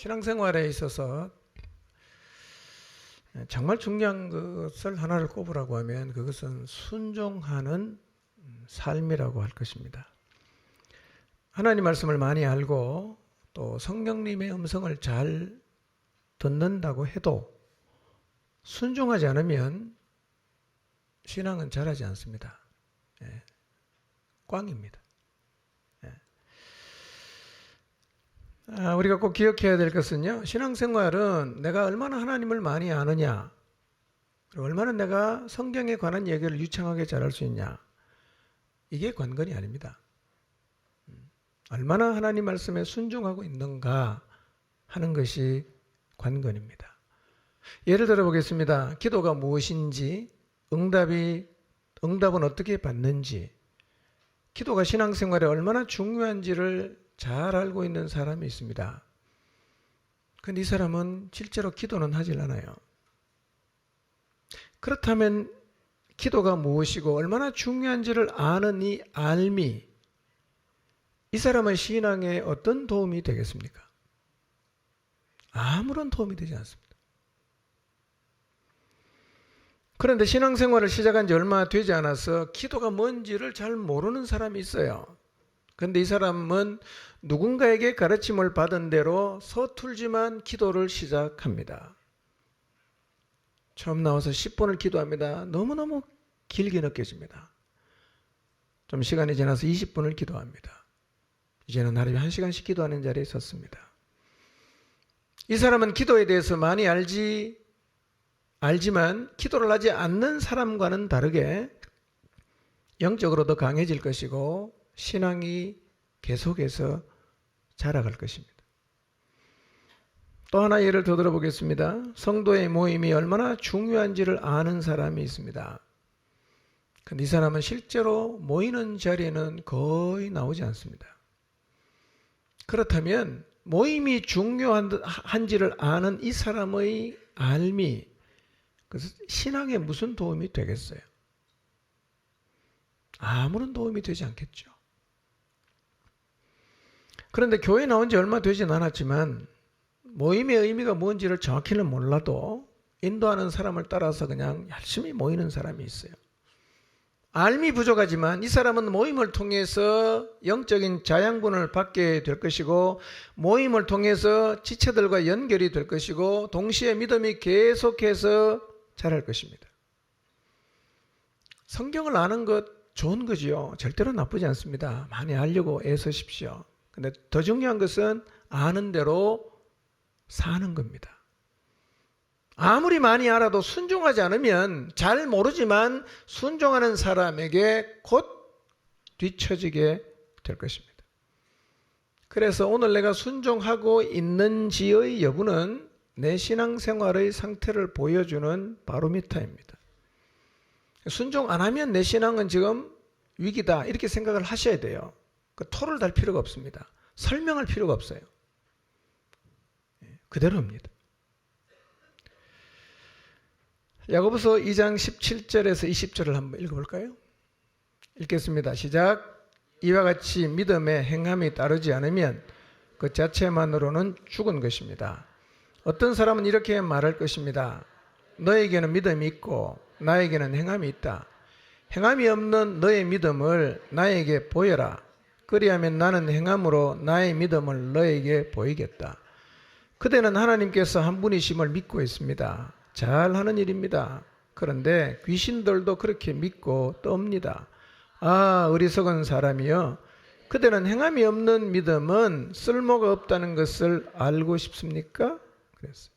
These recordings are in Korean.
신앙생활에 있어서 정말 중요한 것을 하나를 꼽으라고 하면 그것은 순종하는 삶이라고 할 것입니다. 하나님 말씀을 많이 알고 또 성령님의 음성을 잘 듣는다고 해도 순종하지 않으면 신앙은 자라지 않습니다. 꽝입니다. 우리가 꼭 기억해야 될 것은요, 신앙생활은 내가 얼마나 하나님을 많이 아느냐, 그리고 얼마나 내가 성경에 관한 얘기를 유창하게 잘할 수 있냐, 이게 관건이 아닙니다. 얼마나 하나님 말씀에 순종하고 있는가 하는 것이 관건입니다. 예를 들어 보겠습니다. 기도가 무엇인지, 응답은 어떻게 받는지, 기도가 신앙생활에 얼마나 중요한지를 잘 알고 있는 사람이 있습니다. 그런데 이 사람은 실제로 기도는 하질 않아요. 그렇다면 기도가 무엇이고 얼마나 중요한지를 아는 이 알미, 이 사람은 신앙에 어떤 도움이 되겠습니까? 아무런 도움이 되지 않습니다. 그런데 신앙생활을 시작한 지 얼마 되지 않아서 기도가 뭔지를 잘 모르는 사람이 있어요. 그런데 이 사람은 누군가에게 가르침을 받은 대로 서툴지만 기도를 시작합니다. 처음 나와서 10분을 기도합니다. 너무너무 길게 느껴집니다. 좀 시간이 지나서 20분을 기도합니다. 이제는 하루에 1시간씩 기도하는 자리에 섰습니다. 이 사람은 기도에 대해서 많이 알지만 기도를 하지 않는 사람과는 다르게 영적으로 더 강해질 것이고 신앙이 계속해서 자라갈 것입니다. 또 하나 예를 더 들어보겠습니다. 성도의 모임이 얼마나 중요한지를 아는 사람이 있습니다. 그런데 이 사람은 실제로 모이는 자리에는 거의 나오지 않습니다. 그렇다면 모임이 중요한지를 아는 이 사람의 알미, 그래서 신앙에 무슨 도움이 되겠어요? 아무런 도움이 되지 않겠죠. 그런데 교회 나온 지 얼마 되진 않았지만 모임의 의미가 뭔지를 정확히는 몰라도 인도하는 사람을 따라서 그냥 열심히 모이는 사람이 있어요. 알미 부족하지만 이 사람은 모임을 통해서 영적인 자양분을 받게 될 것이고 모임을 통해서 지체들과 연결이 될 것이고 동시에 믿음이 계속해서 자랄 것입니다. 성경을 아는 것 좋은 거지요. 절대로 나쁘지 않습니다. 많이 알려고 애쓰십시오. 근데 더 중요한 것은 아는 대로 사는 겁니다. 아무리 많이 알아도 순종하지 않으면 잘 모르지만 순종하는 사람에게 곧 뒤처지게 될 것입니다. 그래서 오늘 내가 순종하고 있는지의 여부는 내 신앙생활의 상태를 보여주는 바로미터입니다. 순종 안 하면 내 신앙은 지금 위기다 이렇게 생각을 하셔야 돼요. 토를 달 필요가 없습니다. 설명할 필요가 없어요. 그대로입니다. 야고보서 2장 17절에서 20절을 한번 읽어볼까요? 읽겠습니다. 시작. 이와 같이 믿음에 행함이 따르지 않으면 그 자체만으로는 죽은 것입니다. 어떤 사람은 이렇게 말할 것입니다. 너에게는 믿음이 있고 나에게는 행함이 있다. 행함이 없는 너의 믿음을 나에게 보여라. 그리하면 나는 행함으로 나의 믿음을 너에게 보이겠다. 그대는 하나님께서 한 분이심을 믿고 있습니다. 잘하는 일입니다. 그런데 귀신들도 그렇게 믿고 떱니다. 아, 어리석은 사람이여. 그대는 행함이 없는 믿음은 쓸모가 없다는 것을 알고 싶습니까? 그랬어요.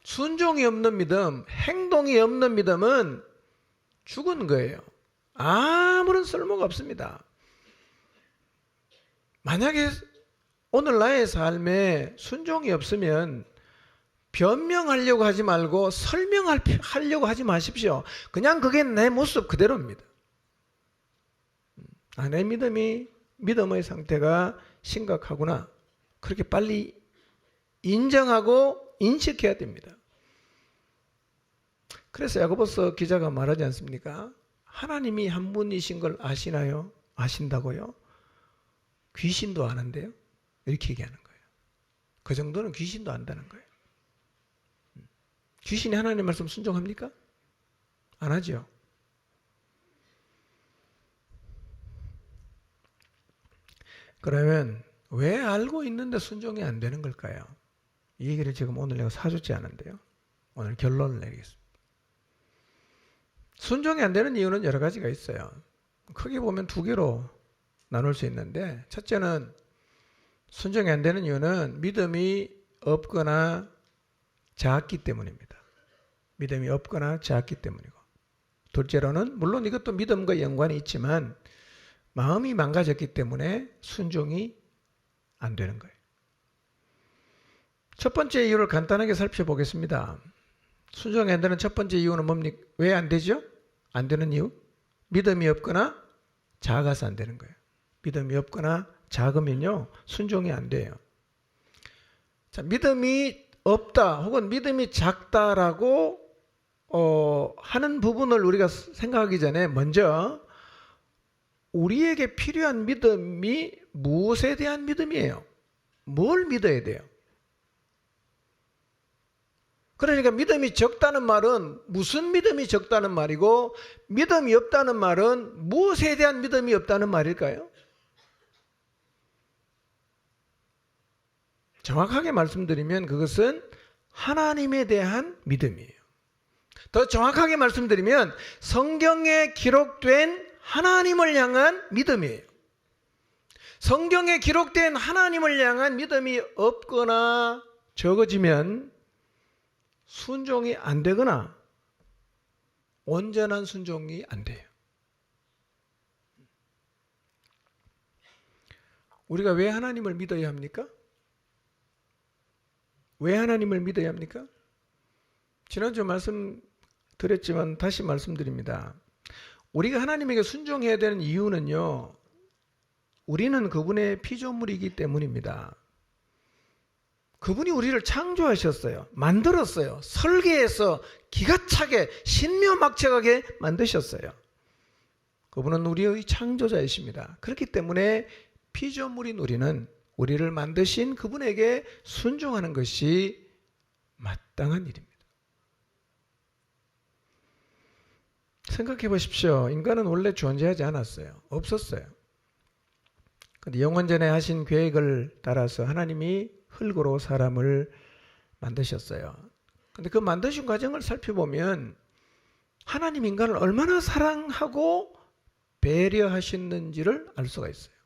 순종이 없는 믿음, 행동이 없는 믿음은 죽은 거예요. 아무런 쓸모가 없습니다. 만약에 오늘 나의 삶에 순종이 없으면 변명하려고 하지 말고 설명하려고 하지 마십시오. 그냥 그게 내 모습 그대로입니다. 내 믿음의 상태가 심각하구나. 그렇게 빨리 인정하고 인식해야 됩니다. 그래서 야고보서 기자가 말하지 않습니까? 하나님이 한 분이신 걸 아시나요? 아신다고요? 귀신도 아는데요? 이렇게 얘기하는 거예요. 그 정도는 귀신도 안다는 거예요. 귀신이 하나님 말씀 순종합니까? 안 하죠. 그러면 왜 알고 있는데 순종이 안 되는 걸까요? 이 얘기를 지금 오늘 내가 사주지 않은데요. 오늘 결론을 내리겠습니다. 순종이 안 되는 이유는 여러 가지가 있어요. 크게 보면 두 개로 나눌 수 있는데, 첫째는 순종이 안 되는 이유는 믿음이 없거나 작기 때문입니다. 믿음이 없거나 작기 때문이고, 둘째로는 물론 이것도 믿음과 연관이 있지만 마음이 망가졌기 때문에 순종이 안 되는 거예요. 첫 번째 이유를 간단하게 살펴보겠습니다. 순종이 안 되는 첫 번째 이유는 뭡니까? 왜 안 되죠? 안 되는 이유? 믿음이 없거나 작아서 안 되는 거예요. 믿음이 없거나 작으면요, 순종이 안 돼요. 자, 믿음이 없다 혹은 믿음이 작다라고 하는 부분을 우리가 생각하기 전에 먼저 우리에게 필요한 믿음이 무엇에 대한 믿음이에요? 뭘 믿어야 돼요? 그러니까 믿음이 적다는 말은 무슨 믿음이 적다는 말이고, 믿음이 없다는 말은 무엇에 대한 믿음이 없다는 말일까요? 정확하게 말씀드리면 그것은 하나님에 대한 믿음이에요. 더 정확하게 말씀드리면 성경에 기록된 하나님을 향한 믿음이에요. 성경에 기록된 하나님을 향한 믿음이 없거나 적어지면 순종이 안 되거나 온전한 순종이 안 돼요. 우리가 왜 하나님을 믿어야 합니까? 왜 하나님을 믿어야 합니까? 지난주 말씀드렸지만 다시 말씀드립니다. 우리가 하나님에게 순종해야 되는 이유는요, 우리는 그분의 피조물이기 때문입니다. 그분이 우리를 창조하셨어요. 만들었어요. 설계해서 기가 차게 신묘막측하게 만드셨어요. 그분은 우리의 창조자이십니다. 그렇기 때문에 피조물인 우리는 우리를 만드신 그분에게 순종하는 것이 마땅한 일입니다. 생각해 보십시오. 인간은 원래 존재하지 않았어요. 없었어요. 그런데 영원전에 하신 계획을 따라서 하나님이 흙으로 사람을 만드셨어요. 그런데 그 만드신 과정을 살펴보면 하나님 인간을 얼마나 사랑하고 배려하셨는지를 알 수가 있어요.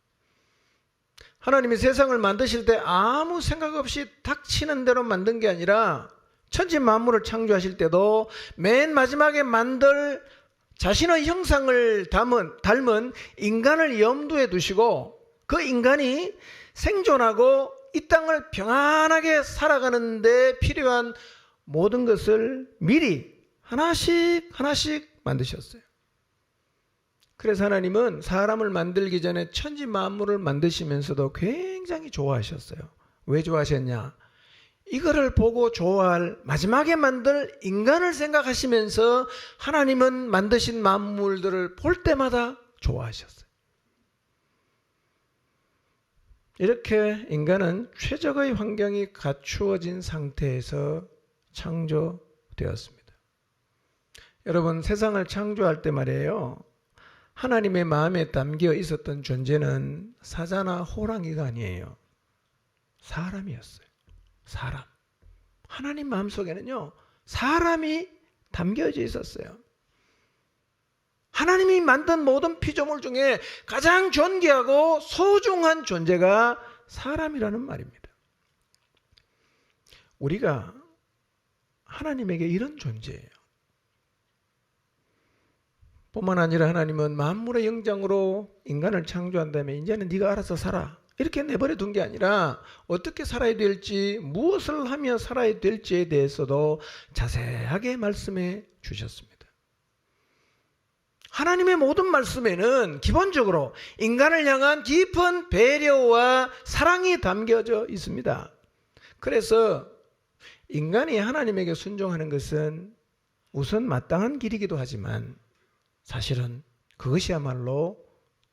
하나님이 세상을 만드실 때 아무 생각 없이 닥치는 대로 만든 게 아니라 천지 만물을 창조하실 때도 맨 마지막에 만들 자신의 형상을 닮은 인간을 염두에 두시고 그 인간이 생존하고 이 땅을 평안하게 살아가는 데 필요한 모든 것을 미리 하나씩 만드셨어요. 그래서 하나님은 사람을 만들기 전에 천지 만물을 만드시면서도 굉장히 좋아하셨어요. 왜 좋아하셨냐? 이거를 보고 좋아할, 마지막에 만들 인간을 생각하시면서 하나님은 만드신 만물들을 볼 때마다 좋아하셨어요. 이렇게 인간은 최적의 환경이 갖추어진 상태에서 창조되었습니다. 여러분, 세상을 창조할 때 말이에요, 하나님의 마음에 담겨 있었던 존재는 사자나 호랑이가 아니에요. 사람이었어요. 사람. 하나님 마음속에는요, 사람이 담겨져 있었어요. 하나님이 만든 모든 피조물 중에 가장 존귀하고 소중한 존재가 사람이라는 말입니다. 우리가 하나님에게 이런 존재예요. 뿐만 아니라 하나님은 만물의 영장으로 인간을 창조한 다음에 이제는 네가 알아서 살아, 이렇게 내버려 둔 게 아니라 어떻게 살아야 될지, 무엇을 하며 살아야 될지에 대해서도 자세하게 말씀해 주셨습니다. 하나님의 모든 말씀에는 기본적으로 인간을 향한 깊은 배려와 사랑이 담겨져 있습니다. 그래서 인간이 하나님에게 순종하는 것은 우선 마땅한 길이기도 하지만 사실은 그것이야말로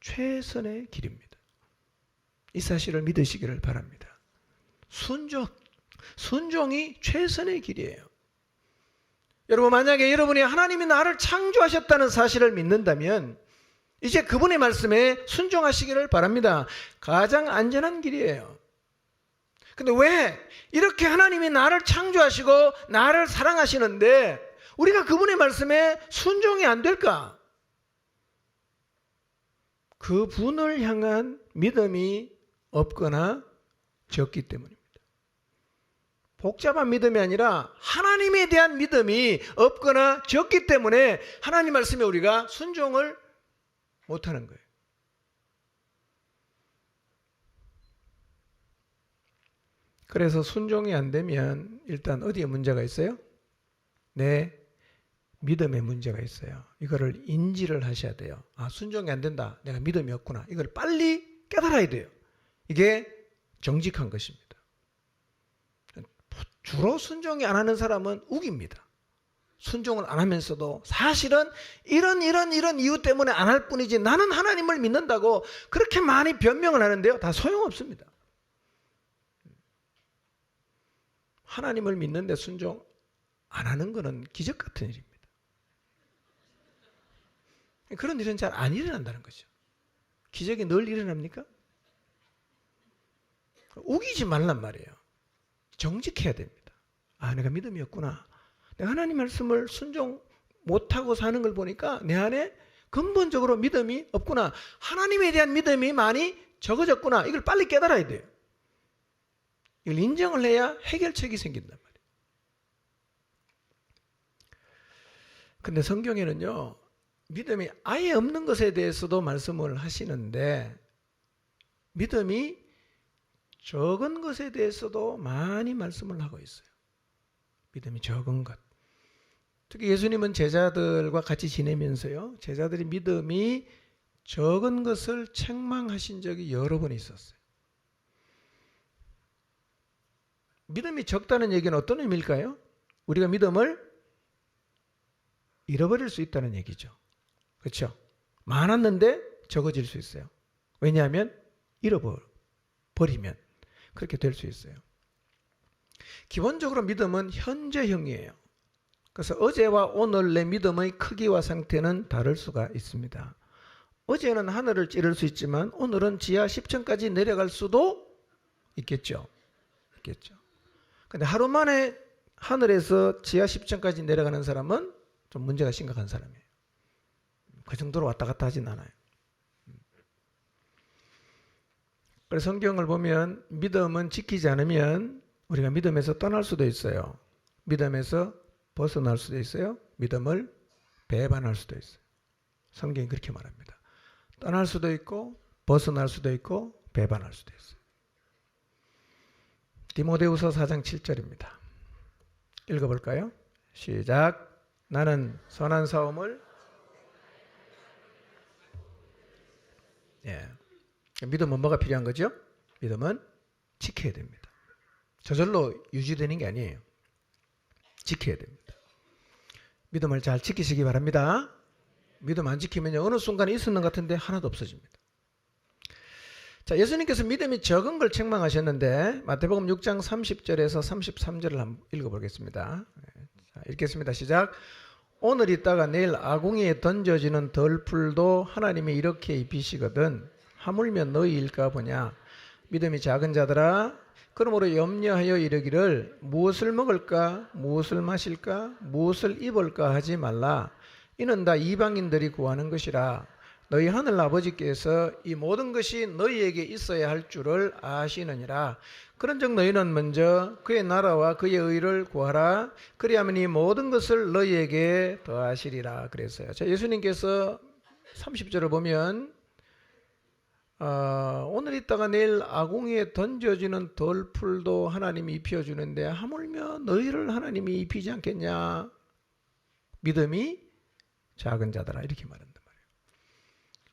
최선의 길입니다. 이 사실을 믿으시기를 바랍니다. 순종이 최선의 길이에요. 여러분, 만약에 여러분이 하나님이 나를 창조하셨다는 사실을 믿는다면 이제 그분의 말씀에 순종하시기를 바랍니다. 가장 안전한 길이에요. 근데 왜 이렇게 하나님이 나를 창조하시고 나를 사랑하시는데 우리가 그분의 말씀에 순종이 안 될까? 그분을 향한 믿음이 없거나 적기 때문입니다. 복잡한 믿음이 아니라 하나님에 대한 믿음이 없거나 적기 때문에 하나님 말씀에 우리가 순종을 못하는 거예요. 그래서 순종이 안 되면 일단 어디에 문제가 있어요? 내 믿음에 문제가 있어요. 이거를 인지를 하셔야 돼요. 아, 순종이 안 된다. 내가 믿음이 없구나. 이걸 빨리 깨달아야 돼요. 이게 정직한 것입니다. 주로 순종이 안 하는 사람은 우깁니다. 순종을 안 하면서도 사실은 이런 이유 때문에 안 할 뿐이지 나는 하나님을 믿는다고 그렇게 많이 변명을 하는데요. 다 소용없습니다. 하나님을 믿는데 순종 안 하는 것은 기적 같은 일입니다. 그런 일은 잘 안 일어난다는 거죠. 기적이 늘 일어납니까? 우기지 말란 말이에요. 정직해야 됩니다. 아, 내가 믿음이 없구나. 내가 하나님 말씀을 순종 못하고 사는 걸 보니까 내 안에 근본적으로 믿음이 없구나. 하나님에 대한 믿음이 많이 적어졌구나. 이걸 빨리 깨달아야 돼요. 이걸 인정을 해야 해결책이 생긴단 말이에요. 근데 성경에는요, 믿음이 아예 없는 것에 대해서도 말씀을 하시는데 믿음이 적은 것에 대해서도 많이 말씀을 하고 있어요. 믿음이 적은 것. 특히 예수님은 제자들과 같이 지내면서요, 제자들이 믿음이 적은 것을 책망하신 적이 여러 번 있었어요. 믿음이 적다는 얘기는 어떤 의미일까요? 우리가 믿음을 잃어버릴 수 있다는 얘기죠. 그렇죠? 많았는데 적어질 수 있어요. 왜냐하면 잃어버리면 그렇게 될 수 있어요. 기본적으로 믿음은 현재형이에요. 그래서 어제와 오늘 내 믿음의 크기와 상태는 다를 수가 있습니다. 어제는 하늘을 찌를 수 있지만 오늘은 지하 10층까지 내려갈 수도 있겠죠. 근데 하루 만에 하늘에서 지하 10층까지 내려가는 사람은 좀 문제가 심각한 사람이에요. 그 정도로 왔다 갔다 하진 않아요. 그래서 성경을 보면 믿음은 지키지 않으면 우리가 믿음에서 떠날 수도 있어요. 믿음에서 벗어날 수도 있어요. 믿음을 배반할 수도 있어요. 성경이 그렇게 말합니다. 떠날 수도 있고 벗어날 수도 있고 배반할 수도 있어요. 디모데후서 4장 7절입니다. 읽어볼까요? 시작. 나는 선한 싸움을 믿음은 뭐가 필요한 거죠? 믿음은 지켜야 됩니다. 저절로 유지되는 게 아니에요. 지켜야 됩니다. 믿음을 잘 지키시기 바랍니다. 믿음 안 지키면 어느 순간에 있었는 것 같은데 하나도 없어집니다. 자, 예수님께서 믿음이 적은 걸 책망하셨는데 마태복음 6장 30절에서 33절을 한번 읽어보겠습니다. 자, 읽겠습니다. 시작. 오늘 있다가 내일 아궁이에 던져지는 덜풀도 하나님이 이렇게 입히시거든 하물며 너희일까 보냐. 믿음이 작은 자들아, 그러므로 염려하여 이르기를 무엇을 먹을까 무엇을 마실까 무엇을 입을까 하지 말라. 이는 다 이방인들이 구하는 것이라. 너희 하늘 아버지께서 이 모든 것이 너희에게 있어야 할 줄을 아시느니라. 그런즉 너희는 먼저 그의 나라와 그의 의를 구하라. 그리하면 이 모든 것을 너희에게 더하시리라 그랬어요. 자, 예수님께서 30절을 보면 오늘 있다가 내일 아궁이에 던져지는 덜풀도 하나님이 입혀주는데 하물며 너희를 하나님이 입히지 않겠냐. 믿음이 작은 자들아, 이렇게 말한단 말이에요.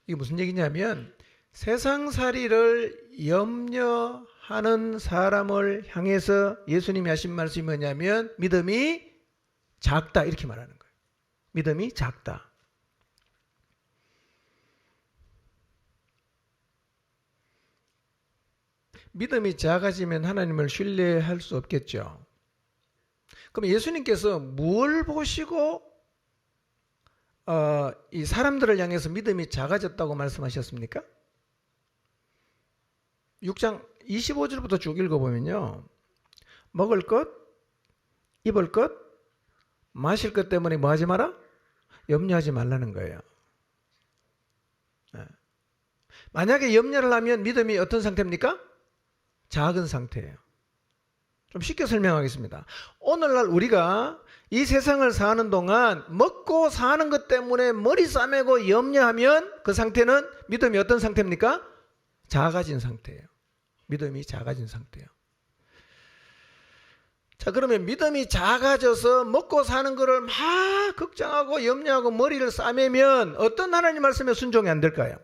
이게 무슨 얘기냐면 세상살이를 염려하는 사람을 향해서 예수님이 하신 말씀이 뭐냐면 믿음이 작다, 이렇게 말하는 거예요. 믿음이 작다. 믿음이 작아지면 하나님을 신뢰할 수 없겠죠. 그럼 예수님께서 뭘 보시고 이 사람들을 향해서 믿음이 작아졌다고 말씀하셨습니까? 6장 25절부터 쭉 읽어보면요. 먹을 것, 입을 것, 마실 것 때문에 뭐 하지 마라? 염려하지 말라는 거예요. 만약에 염려를 하면 믿음이 어떤 상태입니까? 작은 상태예요. 좀 쉽게 설명하겠습니다. 오늘날 우리가 이 세상을 사는 동안 먹고 사는 것 때문에 머리 싸매고 염려하면 그 상태는 믿음이 어떤 상태입니까? 작아진 상태예요. 믿음이 작아진 상태예요. 자, 그러면 믿음이 작아져서 먹고 사는 거를 막 걱정하고 염려하고 머리를 싸매면 어떤 하나님 말씀에 순종이 안 될까요?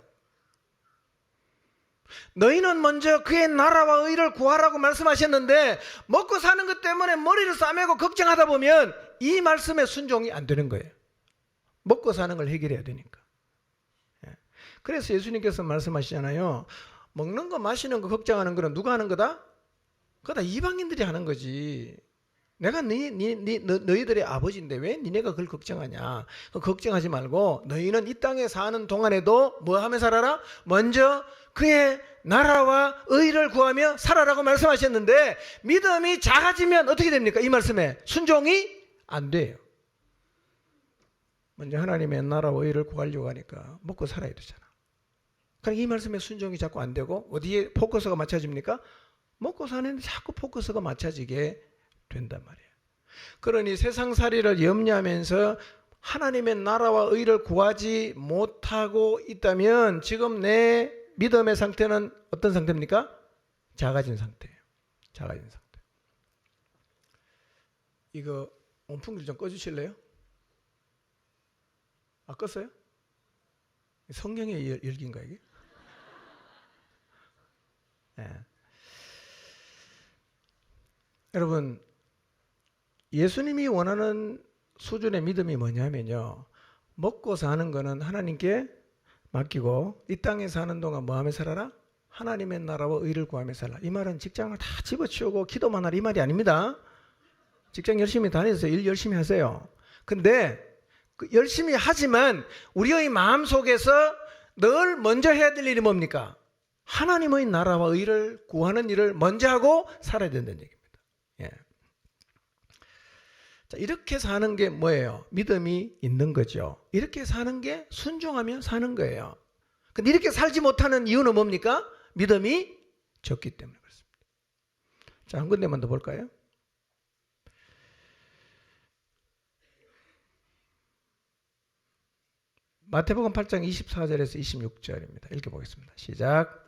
너희는 먼저 그의 나라와 의를 구하라고 말씀하셨는데 먹고 사는 것 때문에 머리를 싸매고 걱정하다 보면 이 말씀에 순종이 안 되는 거예요. 먹고 사는 걸 해결해야 되니까. 그래서 예수님께서 말씀하시잖아요. 먹는 거 마시는 거 걱정하는 거는 누가 하는 거다? 그거 다 이방인들이 하는 거지. 내가 너희들의 아버지인데 왜 니네가 그걸 걱정하냐? 걱정하지 말고 너희는 이 땅에 사는 동안에도 뭐 하며 살아라? 먼저 그의 나라와 의를 구하며 살아라고 말씀하셨는데 믿음이 작아지면 어떻게 됩니까? 이 말씀에 순종이 안 돼요. 먼저 하나님의 나라와 의를 구하려고 하니까 먹고 살아야 되잖아. 그러니까 이 말씀에 순종이 자꾸 안 되고 어디에 포커스가 맞춰집니까? 먹고 사는데 자꾸 포커스가 맞춰지게 된단 말이에요. 그러니 세상살이를 염려하면서 하나님의 나라와 의를 구하지 못하고 있다면 지금 내 믿음의 상태는 어떤 상태입니까? 작아진 상태예요. 작아진 상태. 이거 온풍기를 좀 꺼주실래요? 아, 껐어요? 성경의 열기인가 이게? 네. 여러분, 예수님이 원하는 수준의 믿음이 뭐냐면요. 먹고 사는 거는 하나님께 맡기고 이 땅에 사는 동안 뭐 하며 살아라? 하나님의 나라와 의를 구하며 살라. 이 말은 직장을 다 집어치우고 기도만 하라 이 말이 아닙니다. 직장 열심히 다니세요. 일 열심히 하세요. 근데 열심히 하지만 우리의 마음속에서 늘 먼저 해야 될 일이 뭡니까? 하나님의 나라와 의를 구하는 일을 먼저 하고 살아야 된다는 얘기입니다. 예. 자, 이렇게 사는 게 뭐예요? 믿음이 있는 거죠. 이렇게 사는 게 순종하면 사는 거예요. 근데 이렇게 살지 못하는 이유는 뭡니까? 믿음이 적기 때문에 그렇습니다. 자, 한 군데만 더 볼까요? 마태복음 8장 24절에서 26절입니다. 읽어보겠습니다. 시작.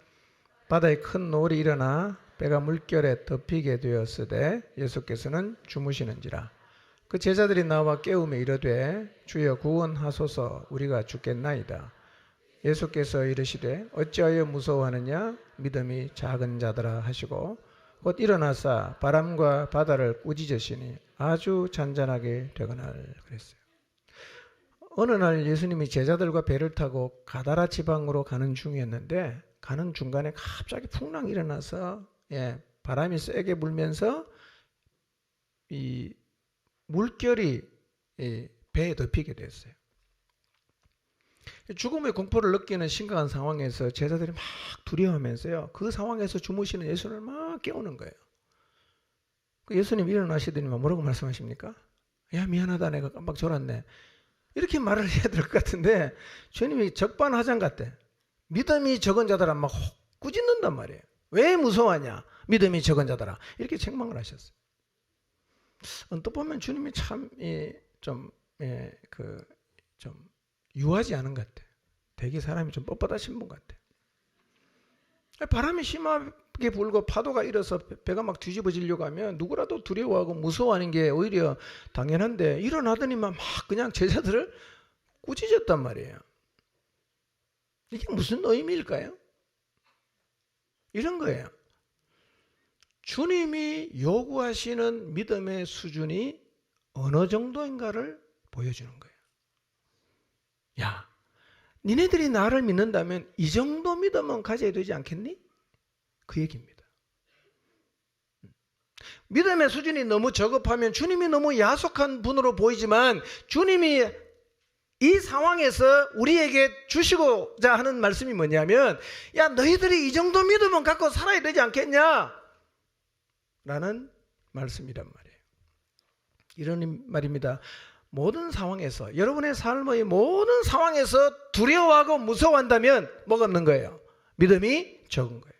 바다에 큰 노을이 일어나 배가 물결에 덮이게 되었으되 예수께서는 주무시는지라. 그 제자들이 나와 깨우며 이르되 주여 구원하소서 우리가 죽겠나이다. 예수께서 이르시되 어찌하여 무서워하느냐 믿음이 작은 자들아 하시고 곧 일어나사 바람과 바다를 꾸짖으시니 아주 잔잔하게 되거늘 그랬어요. 어느 날 예수님이 제자들과 배를 타고 가다라 지방으로 가는 중이었는데 가는 중간에 갑자기 풍랑이 일어나서 바람이 세게 불면서 이 물결이 배에 덮이게 됐어요. 죽음의 공포를 느끼는 심각한 상황에서 제자들이 막 두려워하면서요. 그 상황에서 주무시는 예수를 막 깨우는 거예요. 예수님 일어나시더니 뭐라고 말씀하십니까? 야 미안하다 내가 깜빡 졸았네. 이렇게 말을 해야 될 것 같은데 주님이 적반하장 같대. 믿음이 적은 자들아 막 꾸짖는단 말이에요. 왜 무서워하냐? 믿음이 적은 자들아. 이렇게 책망을 하셨어요. 또 보면 주님이 참 좀 유하지 않은 것 같아. 되게 사람이 좀 뻣뻣하신 분 같아. 바람이 심하게 불고 파도가 일어서 배가 막 뒤집어지려고 하면 누구라도 두려워하고 무서워하는 게 오히려 당연한데 일어나더니만 막 그냥 제자들을 꾸짖었단 말이에요. 이게 무슨 의미일까요? 이런 거예요. 주님이 요구하시는 믿음의 수준이 어느 정도인가를 보여주는 거예요. 야, 니네들이 나를 믿는다면 이 정도 믿음은 가져야 되지 않겠니? 그 얘기입니다. 믿음의 수준이 너무 저급하면 주님이 너무 야속한 분으로 보이지만 주님이 이 상황에서 우리에게 주시고자 하는 말씀이 뭐냐면, 야, 너희들이 이 정도 믿음은 갖고 살아야 되지 않겠냐? 라는 말씀이란 말이에요. 이런 말입니다. 모든 상황에서, 여러분의 삶의 모든 상황에서 두려워하고 무서워한다면 뭐가 없는 거예요? 믿음이 적은 거예요.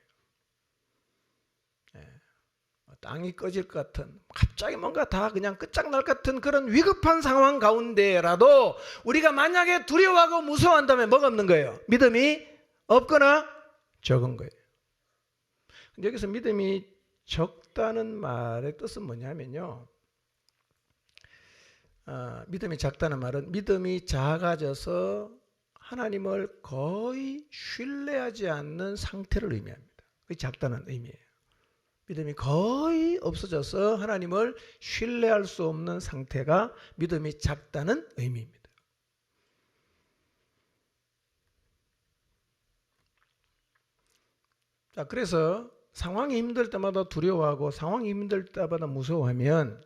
땅이 꺼질 것 같은, 갑자기 뭔가 다 그냥 끝장날 것 같은 그런 위급한 상황 가운데라도 우리가 만약에 두려워하고 무서워한다면 뭐가 없는 거예요? 믿음이 없거나 적은 거예요. 근데 여기서 믿음이 적다는 말의 뜻은 뭐냐면요, 믿음이 작다는 말은 믿음이 작아져서 하나님을 거의 신뢰하지 않는 상태를 의미합니다. 그게 작다는 의미예요. 믿음이 거의 없어져서 하나님을 신뢰할 수 없는 상태가 믿음이 작다는 의미입니다. 자, 그래서 상황이 힘들 때마다 두려워하고 상황이 힘들 때마다 무서워하면,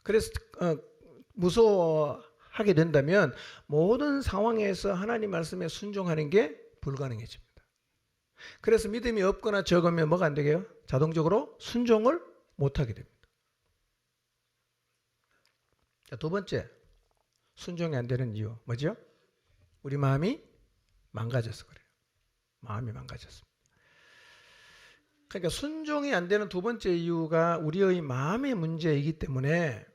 그래서 무서워하게 된다면 모든 상황에서 하나님 말씀에 순종하는 게 불가능해집니다. 그래서 믿음이 없거나 적으면 뭐가 안 되게요? 자동적으로 순종을 못하게 됩니다. 자, 두 번째, 순종이 안 되는 이유 뭐죠? 우리 마음이 망가져서 그래요. 마음이 망가졌습니다. 그러니까 순종이 안 되는 두 번째 이유가 우리의 마음의 문제이기 때문에,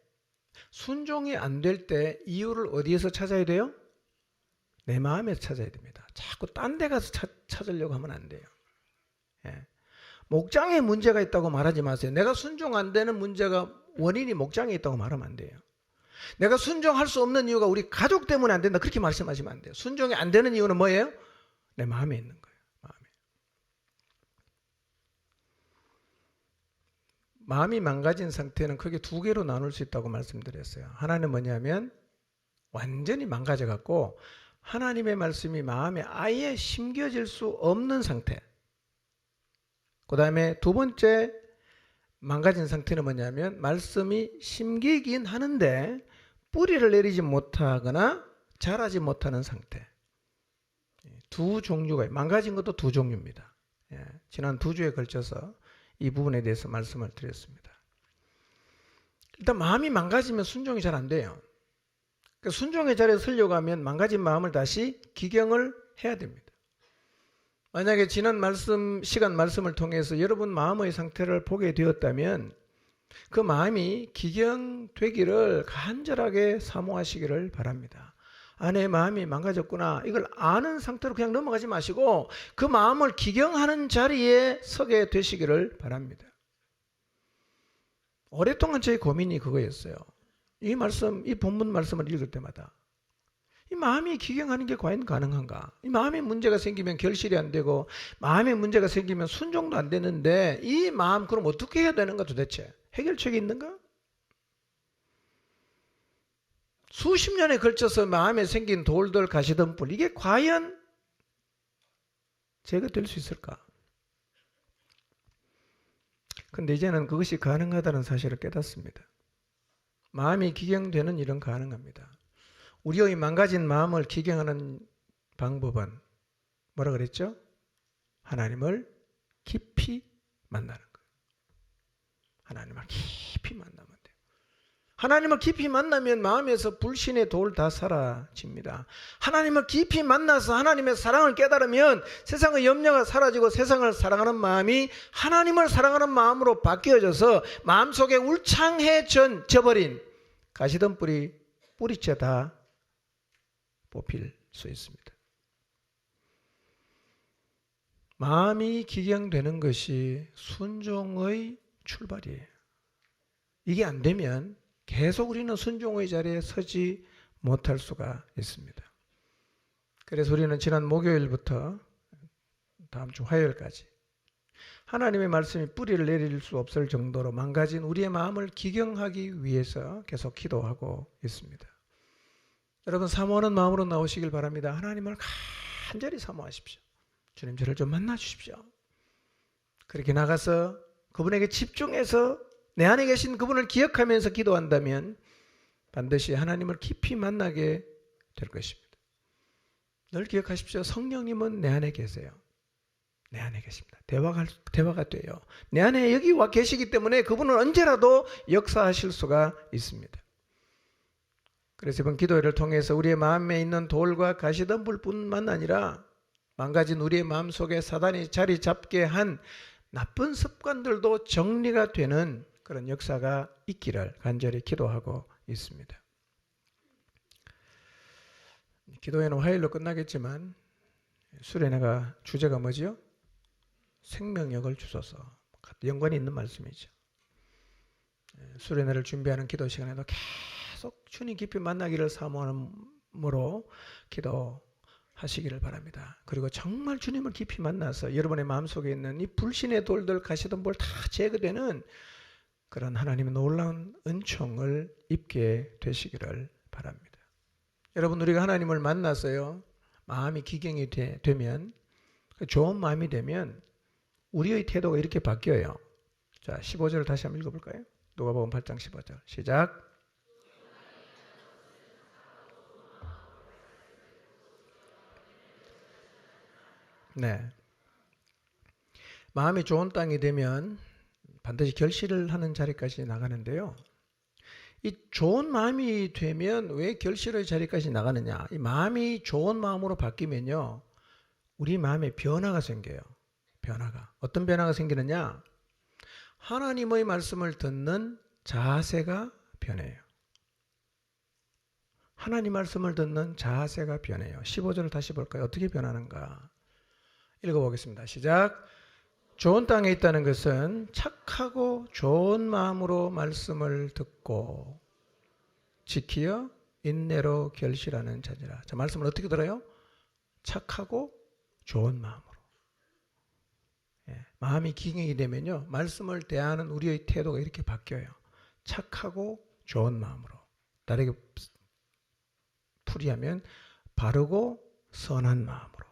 순종이 안 될 때 이유를 어디에서 찾아야 돼요? 내 마음에서 찾아야 됩니다. 자꾸 딴 데 가서 찾으려고 하면 안 돼요. 예. 목장에 문제가 있다고 말하지 마세요. 내가 순종 안 되는 문제가 원인이 목장에 있다고 말하면 안 돼요. 내가 순종할 수 없는 이유가 우리 가족 때문에 안 된다, 그렇게 말씀하시면 안 돼요. 순종이 안 되는 이유는 뭐예요? 내 마음에 있는 거예요. 마음이 망가진 상태는 크게 두 개로 나눌 수 있다고 말씀드렸어요. 하나는 뭐냐면 완전히 망가져 갖고 하나님의 말씀이 마음에 아예 심겨질 수 없는 상태. 그 다음에 두 번째 망가진 상태는 뭐냐면 말씀이 심기긴 하는데 뿌리를 내리지 못하거나 자라지 못하는 상태. 두 종류가, 망가진 것도 두 종류입니다. 지난 두 주에 걸쳐서 이 부분에 대해서 말씀을 드렸습니다. 일단 마음이 망가지면 순종이 잘 안 돼요. 그러니까 순종의 자리에 서려고 하면 망가진 마음을 다시 기경을 해야 됩니다. 만약에 지난 시간 말씀을 통해서 여러분 마음의 상태를 보게 되었다면 그 마음이 기경되기를 간절하게 사모하시기를 바랍니다. 내 마음이 망가졌구나, 이걸 아는 상태로 그냥 넘어가지 마시고 그 마음을 기경하는 자리에 서게 되시기를 바랍니다. 오랫동안 저의 고민이 그거였어요. 이 본문 말씀을 읽을 때마다 이 마음이 기경하는 게 과연 가능한가? 이 마음에 문제가 생기면 결실이 안 되고 마음에 문제가 생기면 순종도 안 되는데 이 마음 그럼 어떻게 해야 되는가 도대체? 해결책이 있는가? 수십 년에 걸쳐서 마음에 생긴 돌들 가시덤불, 이게 과연 제거될 수 있을까? 근데 이제는 그것이 가능하다는 사실을 깨닫습니다. 마음이 기경되는 일은 가능합니다. 우리의 망가진 마음을 기경하는 방법은 뭐라 그랬죠? 하나님을 깊이 만나는 거예요. 하나님을 깊이 만나면 돼요. 하나님을 깊이 만나면 마음에서 불신의 돌 다 사라집니다. 하나님을 깊이 만나서 하나님의 사랑을 깨달으면 세상의 염려가 사라지고 세상을 사랑하는 마음이 하나님을 사랑하는 마음으로 바뀌어져서 마음속에 울창해져버린 가시덤불이 뿌리째 다 뽑힐 수 있습니다. 마음이 기경되는 것이 순종의 출발이에요. 이게 안 되면 계속 우리는 순종의 자리에 서지 못할 수가 있습니다. 그래서 우리는 지난 목요일부터 다음 주 화요일까지 하나님의 말씀이 뿌리를 내릴 수 없을 정도로 망가진 우리의 마음을 기경하기 위해서 계속 기도하고 있습니다. 여러분, 사모하는 마음으로 나오시길 바랍니다. 하나님을 간절히 사모하십시오. 주님, 저를 좀 만나 주십시오. 그렇게 나가서 그분에게 집중해서 내 안에 계신 그분을 기억하면서 기도한다면 반드시 하나님을 깊이 만나게 될 것입니다. 늘 기억하십시오. 성령님은 내 안에 계세요. 내 안에 계십니다. 대화가 돼요. 내 안에 여기 와 계시기 때문에 그분은 언제라도 역사하실 수가 있습니다. 그래서 이번 기도회를 통해서 우리의 마음에 있는 돌과 가시덤불뿐만 아니라 망가진 우리의 마음속에 사단이 자리 잡게 한 나쁜 습관들도 정리가 되는 그런 역사가 있기를 간절히 기도하고 있습니다. 기도회는 화요일로 끝나겠지만 수련회가 주제가 뭐지요? 생명력을 주소서. 연관이 있는 말씀이죠. 수련회를 준비하는 기도 시간에도 계속 주님 깊이 만나기를 사모함으로 기도하시기를 바랍니다. 그리고 정말 주님을 깊이 만나서 여러분의 마음속에 있는 이 불신의 돌들, 가시덤불 다 제거되는 그런 하나님의 놀라운 은총을 입게 되시기를 바랍니다. 여러분, 우리가 하나님을 만나서요, 마음이 기경이 되면, 좋은 마음이 되면 우리의 태도가 이렇게 바뀌어요. 자, 15절을 다시 한번 읽어볼까요? 누가복음 8장 15절 시작. 네, 마음이 좋은 땅이 되면 반드시 결실을 하는 자리까지 나가는데요. 이 좋은 마음이 되면 왜 결실의 자리까지 나가느냐? 이 마음이 좋은 마음으로 바뀌면요, 우리 마음에 변화가 생겨요. 변화가. 어떤 변화가 생기느냐? 하나님의 말씀을 듣는 자세가 변해요. 하나님 말씀을 듣는 자세가 변해요. 15절을 다시 볼까요? 어떻게 변하는가? 읽어보겠습니다. 시작. 좋은 땅에 있다는 것은 착하고 좋은 마음으로 말씀을 듣고 지키어 인내로 결실하는 자니라. 자, 말씀을 어떻게 들어요? 착하고 좋은 마음으로. 마음이 기경이 되면요, 말씀을 대하는 우리의 태도가 이렇게 바뀌어요. 착하고 좋은 마음으로. 다르게 풀이하면 바르고 선한 마음으로.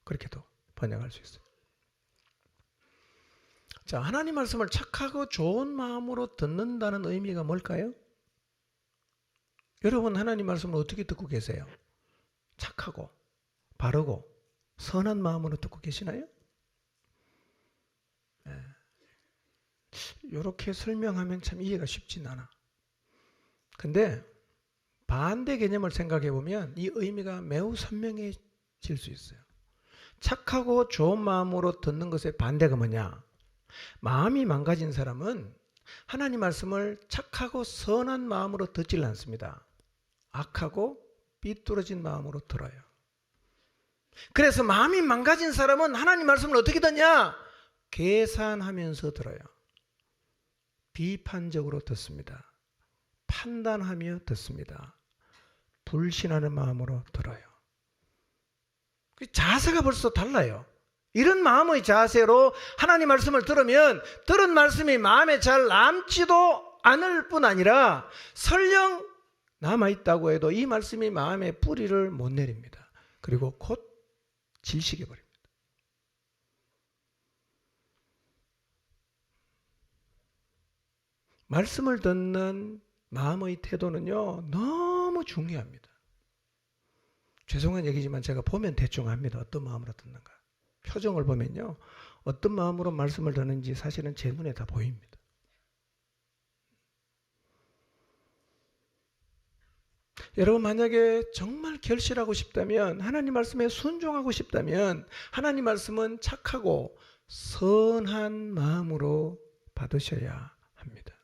그렇게도 번역할 수 있어요. 자, 하나님 말씀을 착하고 좋은 마음으로 듣는다는 의미가 뭘까요? 여러분, 하나님 말씀을 어떻게 듣고 계세요? 착하고 바르고 선한 마음으로 듣고 계시나요? 이렇게 설명하면 참 이해가 쉽진 않아. 근데 반대 개념을 생각해 보면 이 의미가 매우 선명해질 수 있어요. 착하고 좋은 마음으로 듣는 것의 반대가 뭐냐? 마음이 망가진 사람은 하나님 말씀을 착하고 선한 마음으로 듣질 않습니다. 악하고 삐뚤어진 마음으로 들어요. 그래서 마음이 망가진 사람은 하나님 말씀을 어떻게 듣냐? 계산하면서 들어요. 비판적으로 듣습니다. 판단하며 듣습니다. 불신하는 마음으로 들어요. 자세가 벌써 달라요. 이런 마음의 자세로 하나님 말씀을 들으면 들은 말씀이 마음에 잘 남지도 않을 뿐 아니라 설령 남아있다고 해도 이 말씀이 마음에 뿌리를 못 내립니다. 그리고 곧 질식해 버립니다. 말씀을 듣는 마음의 태도는요, 너무 중요합니다. 죄송한 얘기지만 제가 보면 대충 압니다. 어떤 마음으로 듣는가. 표정을 보면요, 어떤 마음으로 말씀을 듣는지 사실은 제 눈에 다 보입니다. 여러분, 만약에 정말 결실하고 싶다면, 하나님 말씀에 순종하고 싶다면 하나님 말씀은 착하고 선한 마음으로 받으셔야 합니다.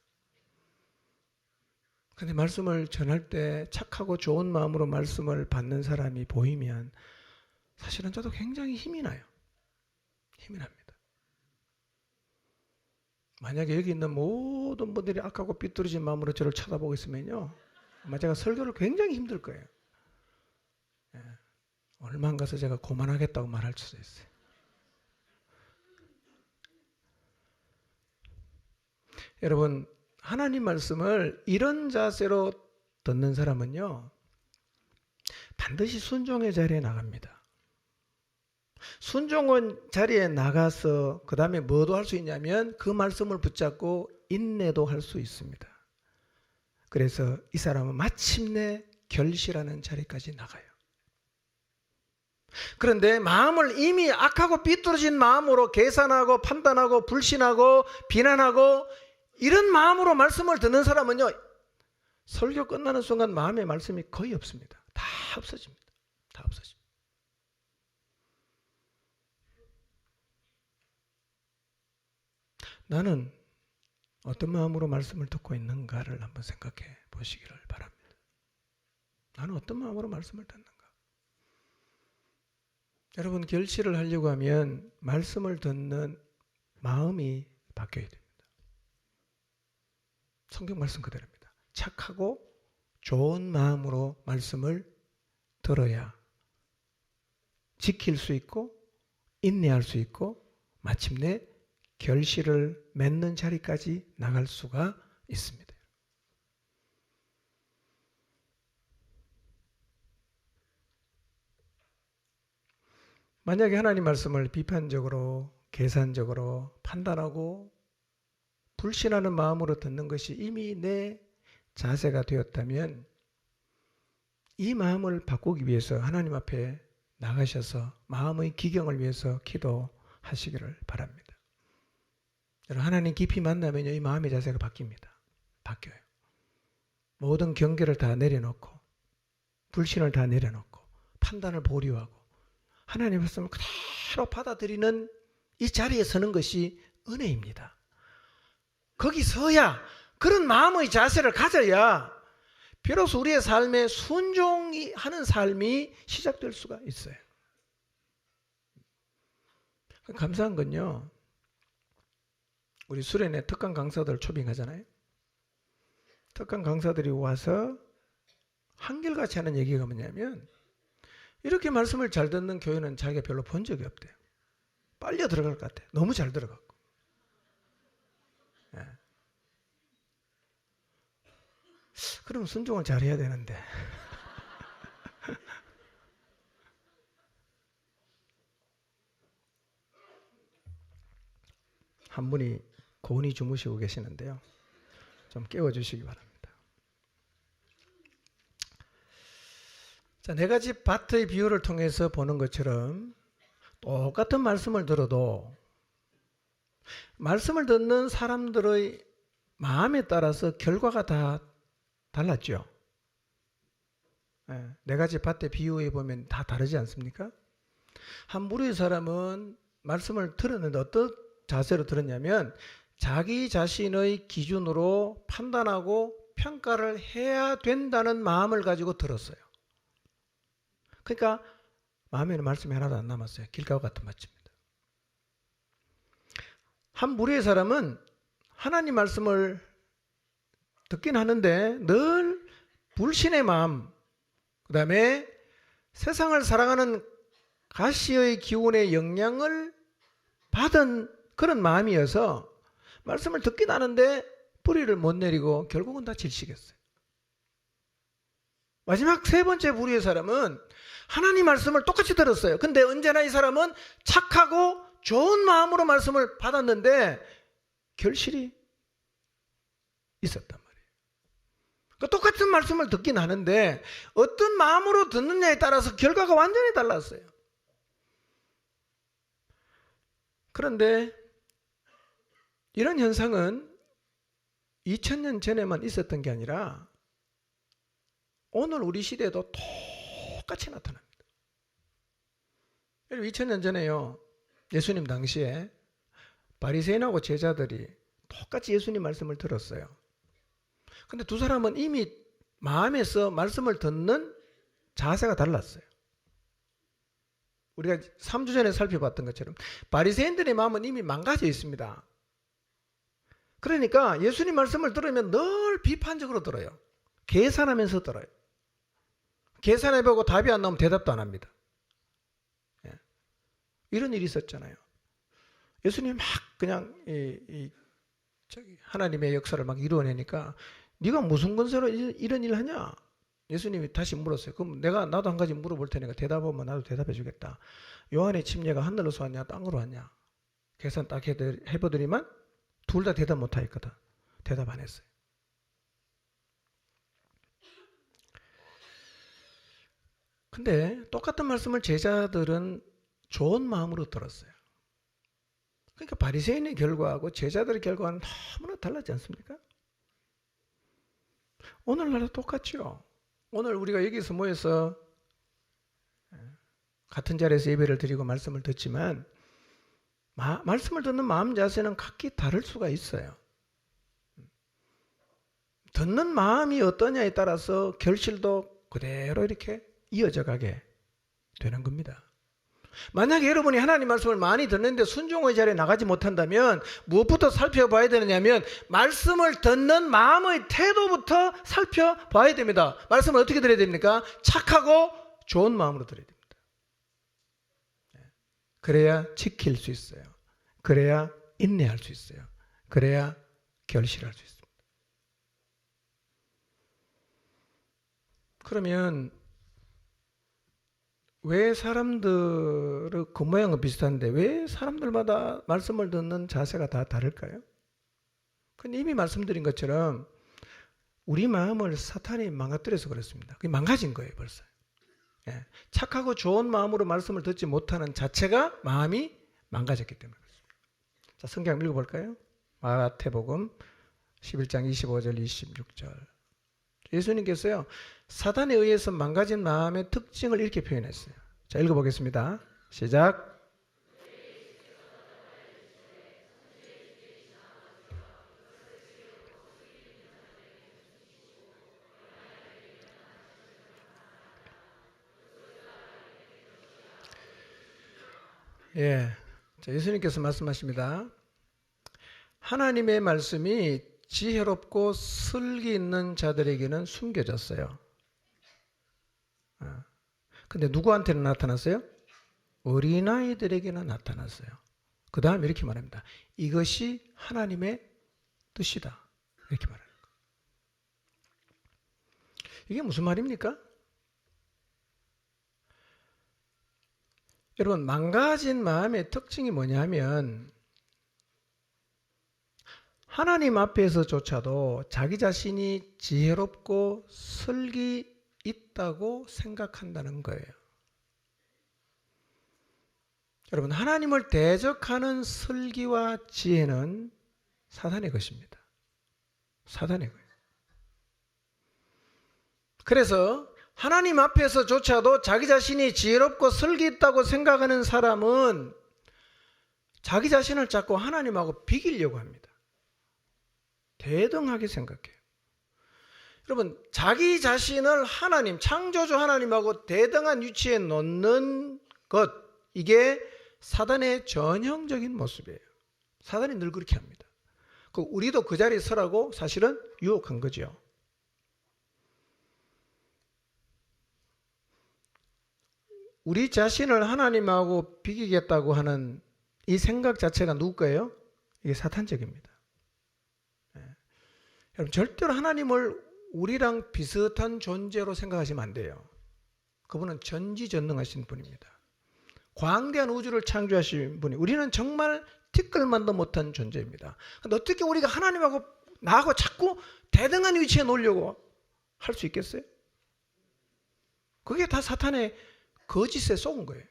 근데 말씀을 전할 때 착하고 좋은 마음으로 말씀을 받는 사람이 보이면 사실은 저도 굉장히 힘이 나요. 힘이 납니다. 만약에 여기 있는 모든 분들이 악하고 삐뚤어진 마음으로 저를 쳐다보고 있으면요, 아마 제가 설교를 굉장히 힘들 거예요. 얼마 안 가서 제가 고만하겠다고 말할 수도 있어요. 여러분, 하나님 말씀을 이런 자세로 듣는 사람은요, 반드시 순종의 자리에 나갑니다. 순종의 자리에 나가서 그 다음에 뭐도 할 수 있냐면 그 말씀을 붙잡고 인내도 할 수 있습니다. 그래서 이 사람은 마침내 결실하는 자리까지 나가요. 그런데 마음을 이미 악하고 삐뚤어진 마음으로 계산하고 판단하고 불신하고 비난하고 이런 마음으로 말씀을 듣는 사람은요, 설교 끝나는 순간 마음의 말씀이 거의 없습니다. 다 없어집니다. 다 없어집니다. 나는 어떤 마음으로 말씀을 듣고 있는가를 한번 생각해 보시기를 바랍니다. 나는 어떤 마음으로 말씀을 듣는가? 여러분, 결실을 하려고 하면 말씀을 듣는 마음이 바뀌어야 됩니다. 성경 말씀 그대로입니다. 착하고 좋은 마음으로 말씀을 들어야 지킬 수 있고 인내할 수 있고 마침내 결실을 맺는 자리까지 나갈 수가 있습니다. 만약에 하나님 말씀을 비판적으로, 계산적으로 판단하고 불신하는 마음으로 듣는 것이 이미 내 자세가 되었다면 이 마음을 바꾸기 위해서 하나님 앞에 나가셔서 마음의 기경을 위해서 기도하시기를 바랍니다. 하나님 깊이 만나면요, 이 마음의 자세가 바뀝니다. 바뀌어요. 모든 경계를 다 내려놓고 불신을 다 내려놓고 판단을 보류하고 하나님 말씀을 그대로 받아들이는 이 자리에 서는 것이 은혜입니다. 거기 서야, 그런 마음의 자세를 가져야 비로소 우리의 삶에 순종하는 삶이 시작될 수가 있어요. 감사한 건요, 우리 수련회 특강 강사들 초빙하잖아요. 특강 강사들이 와서 한결같이 하는 얘기가 뭐냐면, 이렇게 말씀을 잘 듣는 교회는 자기가 별로 본 적이 없대요. 빨려 들어갈 것 같아요. 너무 잘 들어갔고. 예. 그럼 순종을 잘 해야 되는데. 한 분이 고은히 주무시고 계시는데요. 좀 깨워주시기 바랍니다. 자, 네 가지 밭의 비유를 통해서 보는 것처럼 똑같은 말씀을 들어도 말씀을 듣는 사람들의 마음에 따라서 결과가 다 달랐죠. 네 가지 밭의 비유에 보면 다 다르지 않습니까? 한 무리의 사람은 말씀을 들었는데 어떤 자세로 들었냐면 자기 자신의 기준으로 판단하고 평가를 해야 된다는 마음을 가지고 들었어요. 그러니까 마음에는 말씀이 하나도 안 남았어요. 길가와 같은 밭입니다. 한 무리의 사람은 하나님 말씀을 듣긴 하는데 늘 불신의 마음, 그 다음에 세상을 사랑하는 가시의 기운의 영향을 받은 그런 마음이어서 말씀을 듣긴 하는데 뿌리를 못 내리고 결국은 다 질식했어요. 마지막 세 번째 부류의 사람은 하나님 말씀을 똑같이 들었어요. 근데 언제나 이 사람은 착하고 좋은 마음으로 말씀을 받았는데 결실이 있었단 말이에요. 그러니까 똑같은 말씀을 듣긴 하는데 어떤 마음으로 듣느냐에 따라서 결과가 완전히 달랐어요. 그런데 이런 현상은 2000년 전에만 있었던 게 아니라 오늘 우리 시대에도 똑같이 나타납니다. 2000년 전에요, 예수님 당시에 바리새인하고 제자들이 똑같이 예수님 말씀을 들었어요. 근데 두 사람은 이미 마음에서 말씀을 듣는 자세가 달랐어요. 우리가 3주 전에 살펴봤던 것처럼 바리새인들의 마음은 이미 망가져 있습니다. 그러니까 예수님 말씀을 들으면 늘 비판적으로 들어요. 계산하면서 들어요. 계산해보고 답이 안 나오면 대답도 안 합니다. 예. 이런 일이 있었잖아요. 예수님이 막 그냥 하나님의 역사를 막 이루어내니까 네가 무슨 권세로 이런 일을 하냐? 예수님이 다시 물었어요. 그럼 나도 한 가지 물어볼 테니까 대답하면 나도 대답해 주겠다. 요한의 침례가 하늘로서 왔냐 땅으로 왔냐? 계산 딱 해보더니만 둘 다 대답 못 하겠거든. 대답 안 했어요. 근데 똑같은 말씀을 제자들은 좋은 마음으로 들었어요. 그러니까 바리새인의 결과하고 제자들의 결과는 너무나 달라지 않습니까? 오늘날도 똑같죠. 오늘 우리가 여기서 모여서 같은 자리에서 예배를 드리고 말씀을 듣지만 말씀을 듣는 마음 자세는 각기 다를 수가 있어요. 듣는 마음이 어떠냐에 따라서 결실도 그대로 이렇게 이어져 가게 되는 겁니다. 만약에 여러분이 하나님 말씀을 많이 듣는데 순종의 자리에 나가지 못한다면 무엇부터 살펴봐야 되느냐면 말씀을 듣는 마음의 태도부터 살펴봐야 됩니다. 말씀을 어떻게 들어야 됩니까? 착하고 좋은 마음으로 들어야 됩니다. 그래야 지킬 수 있어요. 그래야 인내할 수 있어요. 그래야 결실할 수 있습니다. 그러면 왜 사람들의 겉모양은 비슷한데 왜 사람들마다 말씀을 듣는 자세가 다 다를까요? 근데 이미 말씀드린 것처럼 우리 마음을 사탄이 망가뜨려서 그렇습니다. 그게 망가진 거예요, 벌써. 예. 착하고 좋은 마음으로 말씀을 듣지 못하는 자체가 마음이 망가졌기 때문에 그렇습니다. 자, 성경 읽어볼까요? 마태복음 11장 25절 26절. 예수님께서요, 사단에 의해서 망가진 마음의 특징을 이렇게 표현했어요. 자, 읽어보겠습니다. 시작. 예. 자, 예수님께서 말씀하십니다. 하나님의 말씀이 지혜롭고 슬기 있는 자들에게는 숨겨졌어요. 근데 누구한테는 나타났어요? 어린아이들에게는 나타났어요. 그 다음 이렇게 말합니다. 이것이 하나님의 뜻이다. 이렇게 말합니다. 이게 무슨 말입니까? 여러분, 망가진 마음의 특징이 뭐냐면 하나님 앞에서조차도 자기 자신이 지혜롭고 슬기 있다고 생각한다는 거예요. 여러분, 하나님을 대적하는 슬기와 지혜는 사단의 것입니다. 사단의 거예요. 그래서 하나님 앞에서조차도 자기 자신이 지혜롭고 슬기 있다고 생각하는 사람은 자기 자신을 자꾸 하나님하고 비기려고 합니다. 대등하게 생각해요. 여러분, 자기 자신을 하나님, 창조주 하나님하고 대등한 위치에 놓는 것, 이게 사단의 전형적인 모습이에요. 사단이 늘 그렇게 합니다. 우리도 그 자리에 서라고 사실은 유혹한 거죠. 우리 자신을 하나님하고 비기겠다고 하는 이 생각 자체가 누구 거예요? 이게 사탄적입니다. 여러분, 절대로 하나님을 우리랑 비슷한 존재로 생각하시면 안 돼요. 그분은 전지전능하신 분입니다. 광대한 우주를 창조하신 분이, 우리는 정말 티끌만도 못한 존재입니다. 근데 어떻게 우리가 하나님하고 나하고 자꾸 대등한 위치에 놓으려고 할 수 있겠어요? 그게 다 사탄의 거짓에 속은 거예요.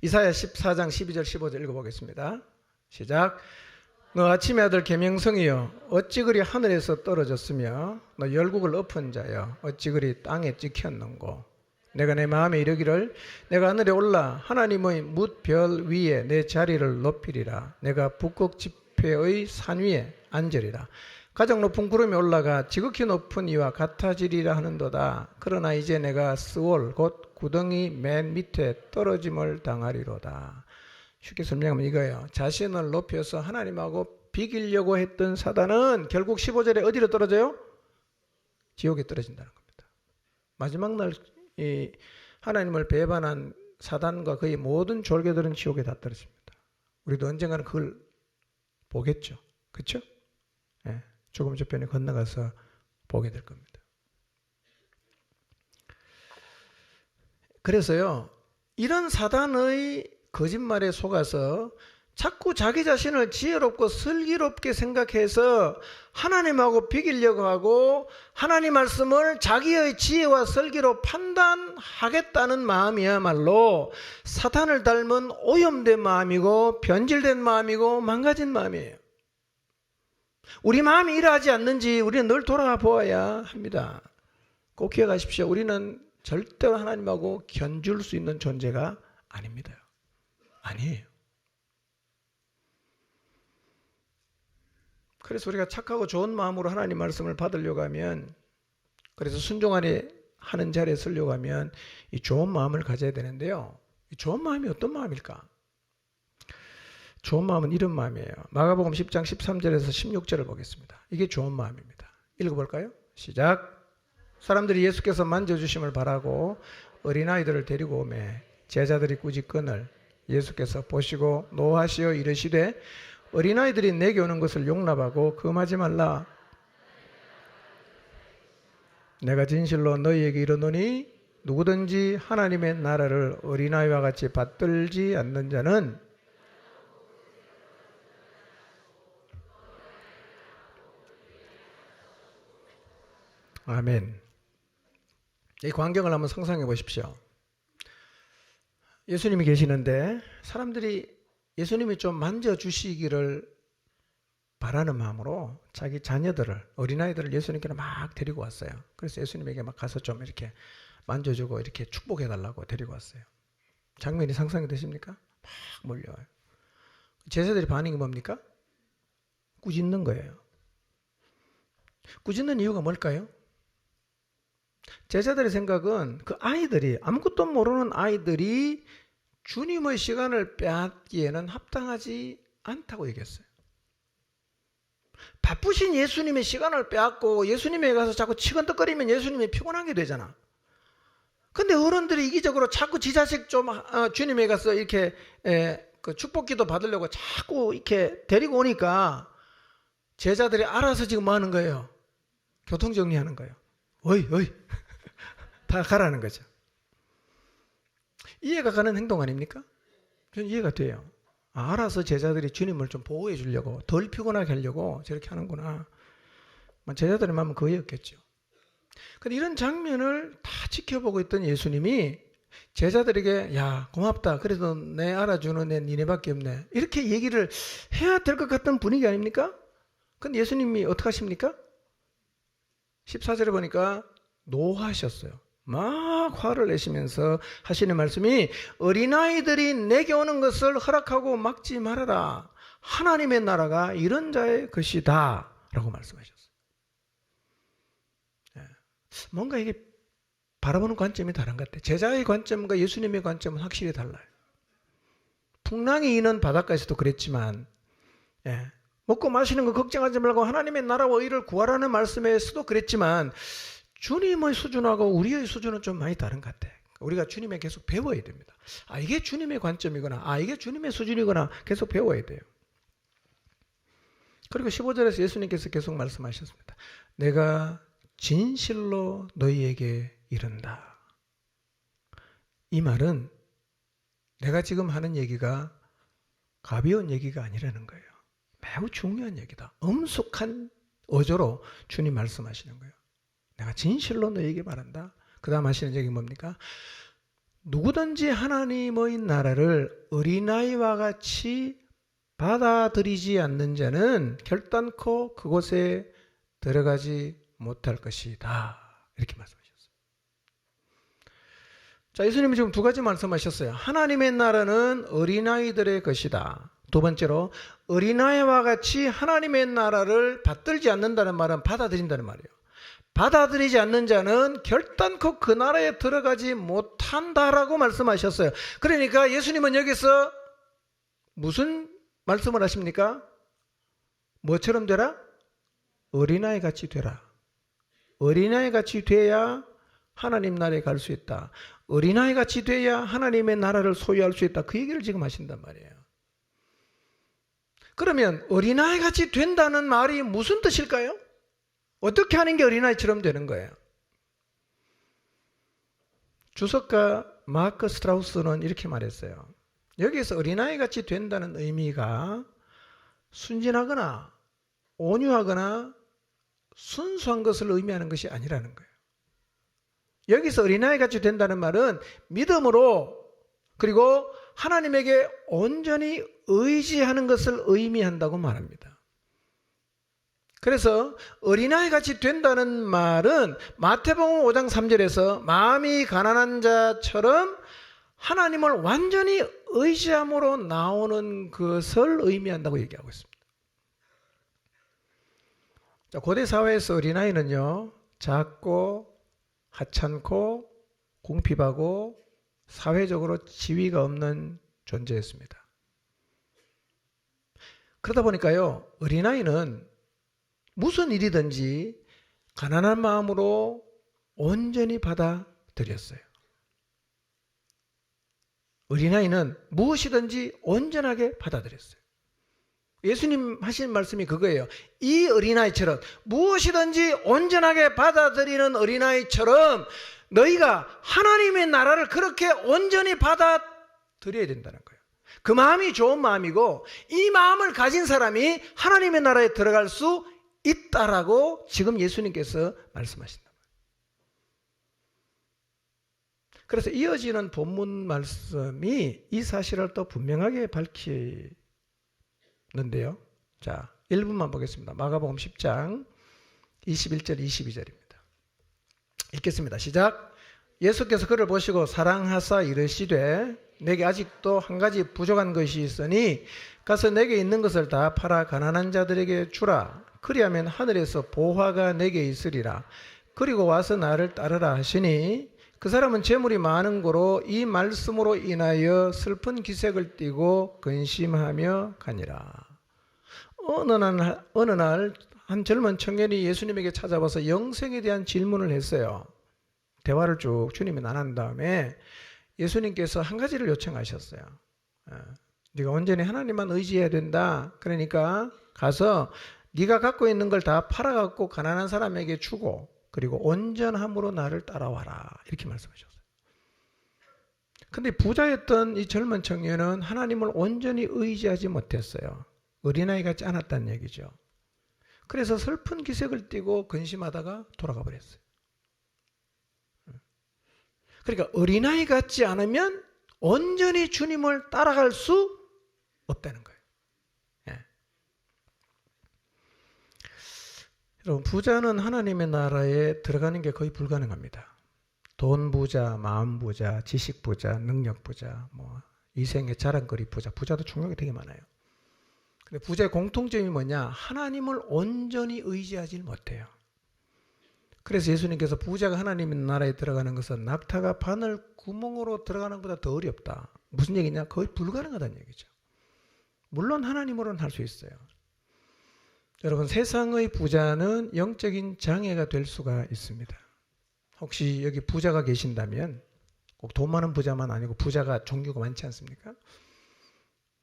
이사야 14장 12절 15절 읽어보겠습니다. 시작. 너 아침의 아들 계명성이여 어찌 그리 하늘에서 떨어졌으며 너 열국을 엎은 자여 어찌 그리 땅에 찍혔는고. 내가 내 마음에 이르기를 내가 하늘에 올라 하나님의 뭇별 위에 내 자리를 높이리라. 내가 북극 지폐의 산 위에 앉으리라. 가장 높은 구름이 올라가 지극히 높은 이와 같아지리라 하는도다. 그러나 이제 내가 스올 곧 구덩이 맨 밑에 떨어짐을 당하리로다. 쉽게 설명하면 이거예요. 자신을 높여서 하나님하고 비기려고 했던 사단은 결국 15절에 어디로 떨어져요? 지옥에 떨어진다는 겁니다. 마지막 날 이 하나님을 배반한 사단과 그의 모든 졸개들은 지옥에 다 떨어집니다. 우리도 언젠가는 그걸 보겠죠. 그렇죠? 네, 조금 저편에 건너가서 보게 될 겁니다. 그래서요, 이런 사단의 거짓말에 속아서 자꾸 자기 자신을 지혜롭고 슬기롭게 생각해서 하나님하고 비기려고 하고 하나님 말씀을 자기의 지혜와 슬기로 판단하겠다는 마음이야말로 사탄을 닮은 오염된 마음이고 변질된 마음이고 망가진 마음이에요. 우리 마음이 이러하지 않는지 우리는 늘 돌아가 보아야 합니다. 꼭 기억하십시오. 우리는 절대로 하나님하고 견줄 수 있는 존재가 아닙니다. 아니에요. 그래서 우리가 착하고 좋은 마음으로 하나님 말씀을 받으려고 하면, 그래서 순종하는 자리에 서려고 하면 이 좋은 마음을 가져야 되는데요. 이 좋은 마음이 어떤 마음일까? 좋은 마음은 이런 마음이에요. 마가복음 10장 13절에서 16절을 보겠습니다. 이게 좋은 마음입니다. 읽어볼까요? 시작. 사람들이 예수께서 만져주심을 바라고 어린아이들을 데리고 오매 제자들이 꾸짖거늘 예수께서 보시고 노하시어 이르시되 어린아이들이 내게 오는 것을 용납하고 금하지 말라. 내가 진실로 너희에게 이르노니 누구든지 하나님의 나라를 어린아이와 같이 받들지 않는 자는 아멘. 이 광경을 한번 상상해 보십시오. 예수님이 계시는데 사람들이 예수님이 좀 만져주시기를 바라는 마음으로 자기 자녀들을, 어린아이들을 예수님께로 막 데리고 왔어요. 그래서 예수님에게 막 가서 좀 이렇게 만져주고 이렇게 축복해달라고 데리고 왔어요. 장면이 상상이 되십니까? 막 몰려와요. 제자들의 반응이 뭡니까? 꾸짖는 거예요. 꾸짖는 이유가 뭘까요? 제자들의 생각은 그 아이들이, 아무것도 모르는 아이들이 주님의 시간을 빼앗기에는 합당하지 않다고 얘기했어요. 바쁘신 예수님의 시간을 빼앗고 예수님에 가서 자꾸 치근덕거리면 예수님이 피곤하게 되잖아. 근데 어른들이 이기적으로 자꾸 지 자식 좀 주님에 가서 이렇게 그 축복기도 받으려고 자꾸 이렇게 데리고 오니까 제자들이 알아서 지금 뭐 하는 거예요? 교통정리하는 거예요. 어이 다 가라는 거죠. 이해가 가는 행동 아닙니까? 저는 이해가 돼요. 알아서 제자들이 주님을 좀 보호해 주려고, 덜 피곤하게 하려고 저렇게 하는구나. 제자들의 마음은 그거였겠죠. 근데 이런 장면을 다 지켜보고 있던 예수님이 제자들에게 야 고맙다. 그래도 내 알아주는 애 니네밖에 없네. 이렇게 얘기를 해야 될 것 같은 분위기 아닙니까? 근데 예수님이 어떻게 하십니까? 14절에 보니까 노하셨어요. 막 화를 내시면서 하시는 말씀이 어린아이들이 내게 오는 것을 허락하고 막지 말아라. 하나님의 나라가 이런 자의 것이다 라고 말씀하셨어요. 뭔가 이게 바라보는 관점이 다른 것 같아요. 제자의 관점과 예수님의 관점은 확실히 달라요. 풍랑이 있는 바닷가에서도 그랬지만 먹고 마시는 거 걱정하지 말고 하나님의 나라와 의를 구하라는 말씀에서도 그랬지만 주님의 수준하고 우리의 수준은 좀 많이 다른 것 같아. 우리가 주님에 계속 배워야 됩니다. 이게 주님의 관점이구나. 이게 주님의 수준이구나. 계속 배워야 돼요. 그리고 15절에서 예수님께서 계속 말씀하셨습니다. 내가 진실로 너희에게 이른다. 이 말은 내가 지금 하는 얘기가 가벼운 얘기가 아니라는 거예요. 매우 중요한 얘기다. 엄숙한 어조로 주님 말씀하시는 거예요. 내가 진실로 너에게 말한다. 그 다음 하시는 얘기 뭡니까? 누구든지 하나님의 나라를 어린아이와 같이 받아들이지 않는 자는 결단코 그곳에 들어가지 못할 것이다. 이렇게 말씀하셨어요. 자, 예수님이 지금 두 가지 말씀하셨어요. 하나님의 나라는 어린아이들의 것이다. 두 번째로 어린아이와 같이 하나님의 나라를 받들지 않는다는 말은 받아들인다는 말이에요. 받아들이지 않는 자는 결단코 그 나라에 들어가지 못한다라고 말씀하셨어요. 그러니까 예수님은 여기서 무슨 말씀을 하십니까? 뭐처럼 되라? 어린아이 같이 되라. 어린아이 같이 돼야 하나님 나라에 갈 수 있다. 어린아이 같이 돼야 하나님의 나라를 소유할 수 있다. 그 얘기를 지금 하신단 말이에요. 그러면 어린아이 같이 된다는 말이 무슨 뜻일까요? 어떻게 하는 게 어린아이처럼 되는 거예요? 주석가 마크 스트라우스는 이렇게 말했어요. 여기에서 어린아이 같이 된다는 의미가 순진하거나 온유하거나 순수한 것을 의미하는 것이 아니라는 거예요. 여기서 어린아이 같이 된다는 말은 믿음으로 그리고 하나님에게 온전히 의지하는 것을 의미한다고 말합니다. 그래서 어린아이 같이 된다는 말은 마태복음 5장 3절에서 마음이 가난한 자처럼 하나님을 완전히 의지함으로 나오는 것을 의미한다고 얘기하고 있습니다. 자, 고대 사회에서 어린아이는요, 작고 하찮고 궁핍하고 사회적으로 지위가 없는 존재였습니다. 그러다 보니까요, 어린아이는 무슨 일이든지 가난한 마음으로 온전히 받아들였어요. 어린아이는 무엇이든지 온전하게 받아들였어요. 예수님 하신 말씀이 그거예요. 이 어린아이처럼 무엇이든지 온전하게 받아들이는 어린아이처럼 너희가 하나님의 나라를 그렇게 온전히 받아들여야 된다는 거예요. 그 마음이 좋은 마음이고 이 마음을 가진 사람이 하나님의 나라에 들어갈 수 있다라고 지금 예수님께서 말씀하신다. 그래서 이어지는 본문 말씀이 이 사실을 또 분명하게 밝히는데요. 자, 1분만 보겠습니다. 마가복음 10장 21절 22절입니다. 읽겠습니다. 시작. 예수께서 그를 보시고 사랑하사 이르시되 내게 아직도 한 가지 부족한 것이 있으니 가서 내게 있는 것을 다 팔아 가난한 자들에게 주라. 그리하면 하늘에서 보화가 내게 있으리라. 그리고 와서 나를 따르라 하시니 그 사람은 재물이 많은 고로 이 말씀으로 인하여 슬픈 기색을 띠고 근심하며 가니라. 어느 날 한 젊은 청년이 예수님에게 찾아와서 영생에 대한 질문을 했어요. 대화를 쭉 주님이 나눈 다음에 예수님께서 한 가지를 요청하셨어요. 네가 온전히 하나님만 의지해야 된다. 그러니까 가서 네가 갖고 있는 걸 다 팔아갖고 가난한 사람에게 주고 그리고 온전함으로 나를 따라와라. 이렇게 말씀하셨어요. 근데 부자였던 이 젊은 청년은 하나님을 온전히 의지하지 못했어요. 어린아이 같지 않았다는 얘기죠. 그래서 슬픈 기색을 띠고 근심하다가 돌아가 버렸어요. 그러니까 어린아이 같지 않으면 온전히 주님을 따라갈 수 없다는 거예요. 예. 여러분, 부자는 하나님의 나라에 들어가는 게 거의 불가능합니다. 돈 부자, 마음 부자, 지식 부자, 능력 부자, 이생의 자랑거리 부자, 부자도 종류가 되게 많아요. 근데 부자의 공통점이 뭐냐? 하나님을 온전히 의지하지 못해요. 그래서 예수님께서 부자가 하나님의 나라에 들어가는 것은 낙타가 바늘 구멍으로 들어가는 것보다 더 어렵다. 무슨 얘기냐? 거의 불가능하다는 얘기죠. 물론 하나님으로는 할 수 있어요. 여러분, 세상의 부자는 영적인 장애가 될 수가 있습니다. 혹시 여기 부자가 계신다면 꼭 돈 많은 부자만 아니고 부자가 종류가 많지 않습니까?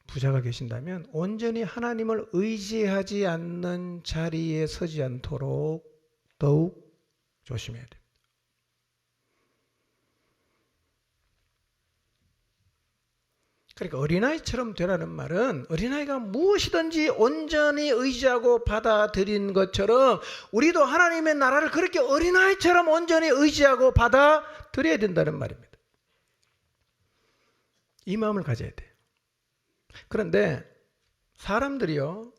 부자가 계신다면 온전히 하나님을 의지하지 않는 자리에 서지 않도록 더욱 조심해야 됩니다. 그러니까 어린아이처럼 되라는 말은 어린아이가 무엇이든지 온전히 의지하고 받아들인 것처럼 우리도 하나님의 나라를 그렇게 어린아이처럼 온전히 의지하고 받아들여야 된다는 말입니다. 이 마음을 가져야 돼요. 그런데 사람들이요,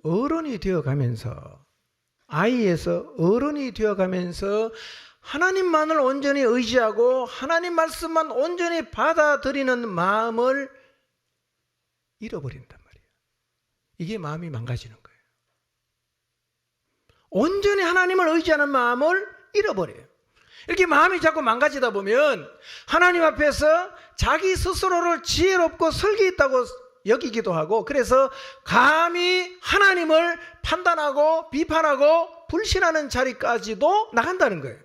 어른이 되어가면서 아이에서 어른이 되어가면서 하나님만을 온전히 의지하고 하나님 말씀만 온전히 받아들이는 마음을 잃어버린단 말이에요. 이게 마음이 망가지는 거예요. 온전히 하나님을 의지하는 마음을 잃어버려요. 이렇게 마음이 자꾸 망가지다 보면 하나님 앞에서 자기 스스로를 지혜롭고 설기 있다고 여기기도 하고, 그래서 감히 하나님을 판단하고 비판하고 불신하는 자리까지도 나간다는 거예요.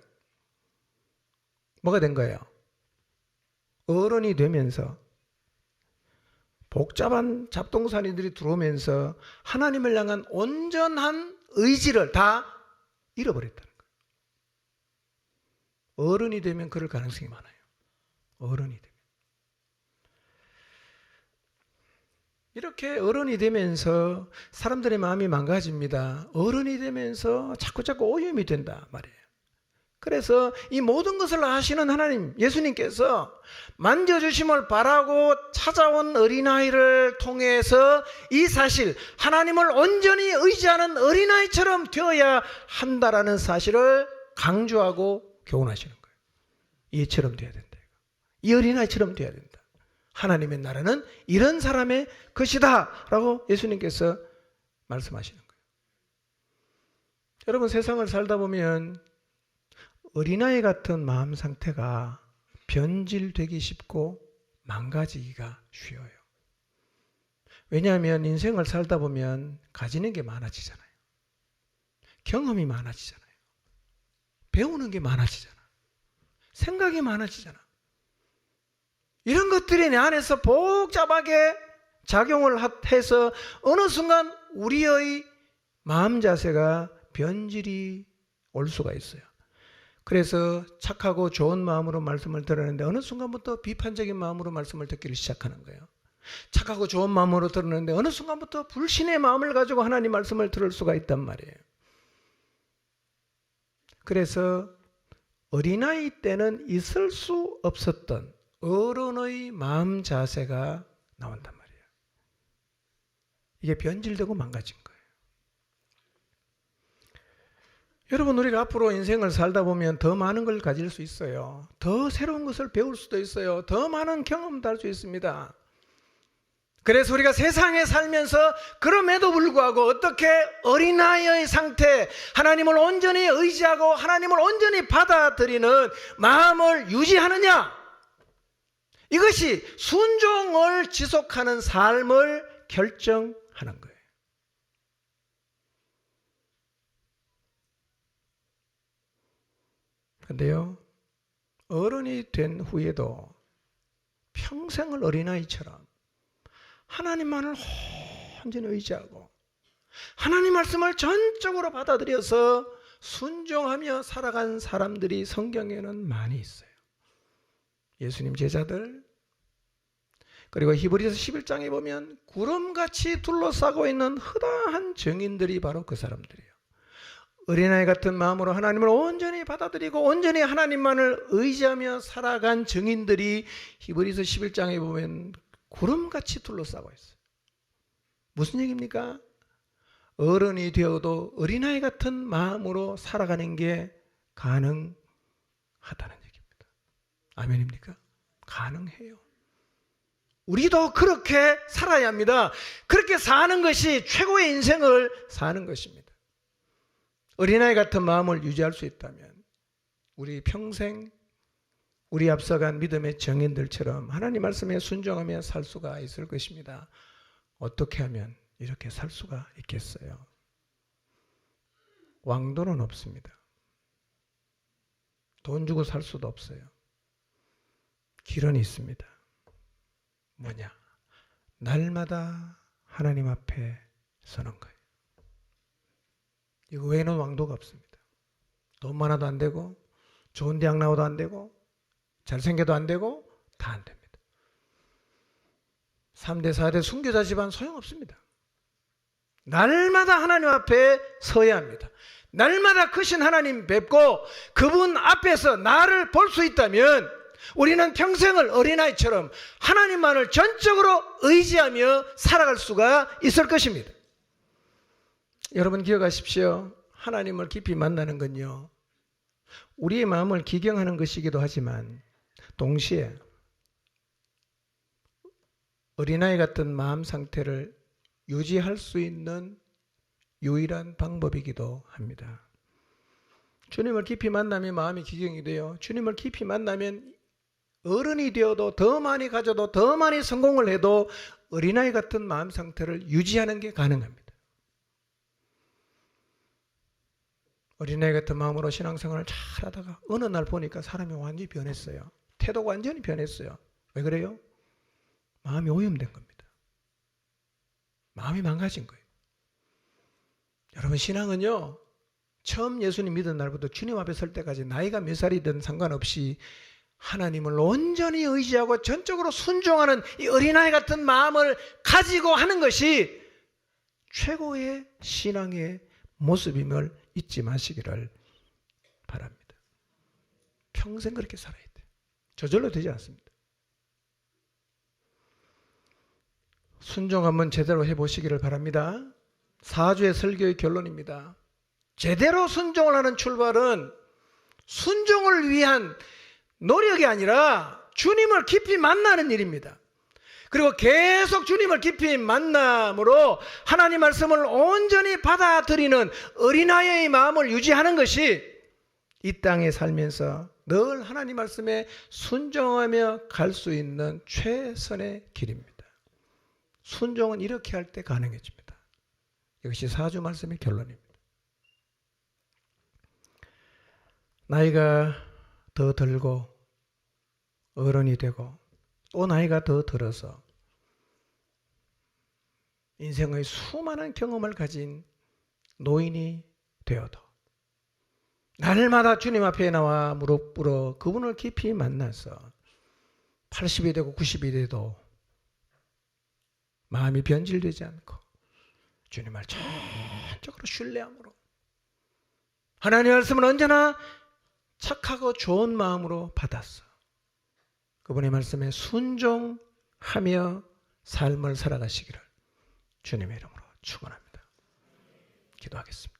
뭐가 된 거예요? 어른이 되면서 복잡한 잡동사니들이 들어오면서 하나님을 향한 온전한 의지를 다 잃어버렸다는 거예요. 어른이 되면 그럴 가능성이 많아요. 어른이 되면. 이렇게 어른이 되면서 사람들의 마음이 망가집니다. 어른이 되면서 자꾸 오염이 된다 말이에요. 그래서 이 모든 것을 아시는 하나님, 예수님께서 만져주심을 바라고 찾아온 어린아이를 통해서 이 사실, 하나님을 온전히 의지하는 어린아이처럼 되어야 한다라는 사실을 강조하고 교훈하시는 거예요. 이처럼 되어야 된다. 이 어린아이처럼 되어야 된다. 하나님의 나라는 이런 사람의 것이다 라고 예수님께서 말씀하시는 거예요. 여러분, 세상을 살다 보면 어린아이 같은 마음 상태가 변질되기 쉽고 망가지기가 쉬워요. 왜냐하면 인생을 살다 보면 가지는 게 많아지잖아요. 경험이 많아지잖아요. 배우는 게 많아지잖아. 생각이 많아지잖아. 이런 것들이 내 안에서 복잡하게 작용을 해서 어느 순간 우리의 마음 자세가 변질이 올 수가 있어요. 그래서 착하고 좋은 마음으로 말씀을 들었는데 어느 순간부터 비판적인 마음으로 말씀을 듣기를 시작하는 거예요. 착하고 좋은 마음으로 들었는데 어느 순간부터 불신의 마음을 가지고 하나님 말씀을 들을 수가 있단 말이에요. 그래서 어린아이 때는 있을 수 없었던 어른의 마음 자세가 나온단 말이에요. 이게 변질되고 망가진 거예요. 여러분, 우리가 앞으로 인생을 살다 보면 더 많은 걸 가질 수 있어요. 더 새로운 것을 배울 수도 있어요. 더 많은 경험도 할 수 있습니다. 그래서 우리가 세상에 살면서 그럼에도 불구하고 어떻게 어린아이의 상태, 하나님을 온전히 의지하고 하나님을 온전히 받아들이는 마음을 유지하느냐, 이것이 순종을 지속하는 삶을 결정하는 거예요. 그런데요, 어른이 된 후에도 평생을 어린아이처럼 하나님만을 온전히 의지하고 하나님 말씀을 전적으로 받아들여서 순종하며 살아간 사람들이 성경에는 많이 있어요. 예수님 제자들, 그리고 히브리서 11장에 보면 구름같이 둘러싸고 있는 허다한 증인들이 바로 그 사람들이에요. 어린아이 같은 마음으로 하나님을 온전히 받아들이고 온전히 하나님만을 의지하며 살아간 증인들이 히브리서 11장에 보면 구름같이 둘러싸고 있어요. 무슨 얘기입니까? 어른이 되어도 어린아이 같은 마음으로 살아가는 게 가능하다는 얘기입니다. 아멘입니까? 가능해요. 우리도 그렇게 살아야 합니다. 그렇게 사는 것이 최고의 인생을 사는 것입니다. 어린아이 같은 마음을 유지할 수 있다면 우리 평생 우리 앞서간 믿음의 정인들처럼 하나님 말씀에 순종하며 살 수가 있을 것입니다. 어떻게 하면 이렇게 살 수가 있겠어요? 왕도는 없습니다. 돈 주고 살 수도 없어요. 길은 있습니다. 뭐냐? 날마다 하나님 앞에 서는 거예요. 이거 외에는 왕도가 없습니다. 돈 많아도 안 되고 좋은 대학 나와도 안 되고 잘생겨도 안 되고 다 안 됩니다. 3대 4대 순교자 집안 소용없습니다. 날마다 하나님 앞에 서야 합니다. 날마다 크신 하나님 뵙고 그분 앞에서 나를 볼 수 있다면 우리는 평생을 어린아이처럼 하나님만을 전적으로 의지하며 살아갈 수가 있을 것입니다. 여러분 기억하십시오. 하나님을 깊이 만나는 건요, 우리의 마음을 기경하는 것이기도 하지만 동시에 어린아이 같은 마음 상태를 유지할 수 있는 유일한 방법이기도 합니다. 주님을 깊이 만나면 마음이 기경이 돼요. 주님을 깊이 만나면 어른이 되어도 더 많이 가져도 더 많이 성공을 해도 어린아이 같은 마음 상태를 유지하는 게 가능합니다. 어린아이 같은 마음으로 신앙생활을 잘 하다가 어느 날 보니까 사람이 완전히 변했어요. 태도가 완전히 변했어요. 왜 그래요? 마음이 오염된 겁니다. 마음이 망가진 거예요. 여러분, 신앙은요, 처음 예수님 믿은 날부터 주님 앞에 설 때까지 나이가 몇 살이든 상관없이 하나님을 온전히 의지하고 전적으로 순종하는 이 어린아이 같은 마음을 가지고 하는 것이 최고의 신앙의 모습임을 잊지 마시기를 바랍니다. 평생 그렇게 살아야 돼요. 저절로 되지 않습니다. 순종 한번 제대로 해보시기를 바랍니다. 4주의 설교의 결론입니다. 제대로 순종을 하는 출발은 순종을 위한 노력이 아니라 주님을 깊이 만나는 일입니다. 그리고 계속 주님을 깊이 만남으로 하나님 말씀을 온전히 받아들이는 어린아이의 마음을 유지하는 것이 이 땅에 살면서 늘 하나님 말씀에 순종하며 갈 수 있는 최선의 길입니다. 순종은 이렇게 할 때 가능해집니다. 이것이 4주 말씀의 결론입니다. 나이가 더 들고 어른이 되고 또 나이가 더 들어서 인생의 수많은 경험을 가진 노인이 되어도 날마다 주님 앞에 나와 무릎 꿇어 그분을 깊이 만나서 80이 되고 90이 돼도 마음이 변질되지 않고 주님을 전적으로 신뢰함으로 하나님의 말씀을 언제나 착하고 좋은 마음으로 받았어. 그분의 말씀에 순종하며 삶을 살아가시기를 주님의 이름으로 축원합니다. 기도하겠습니다.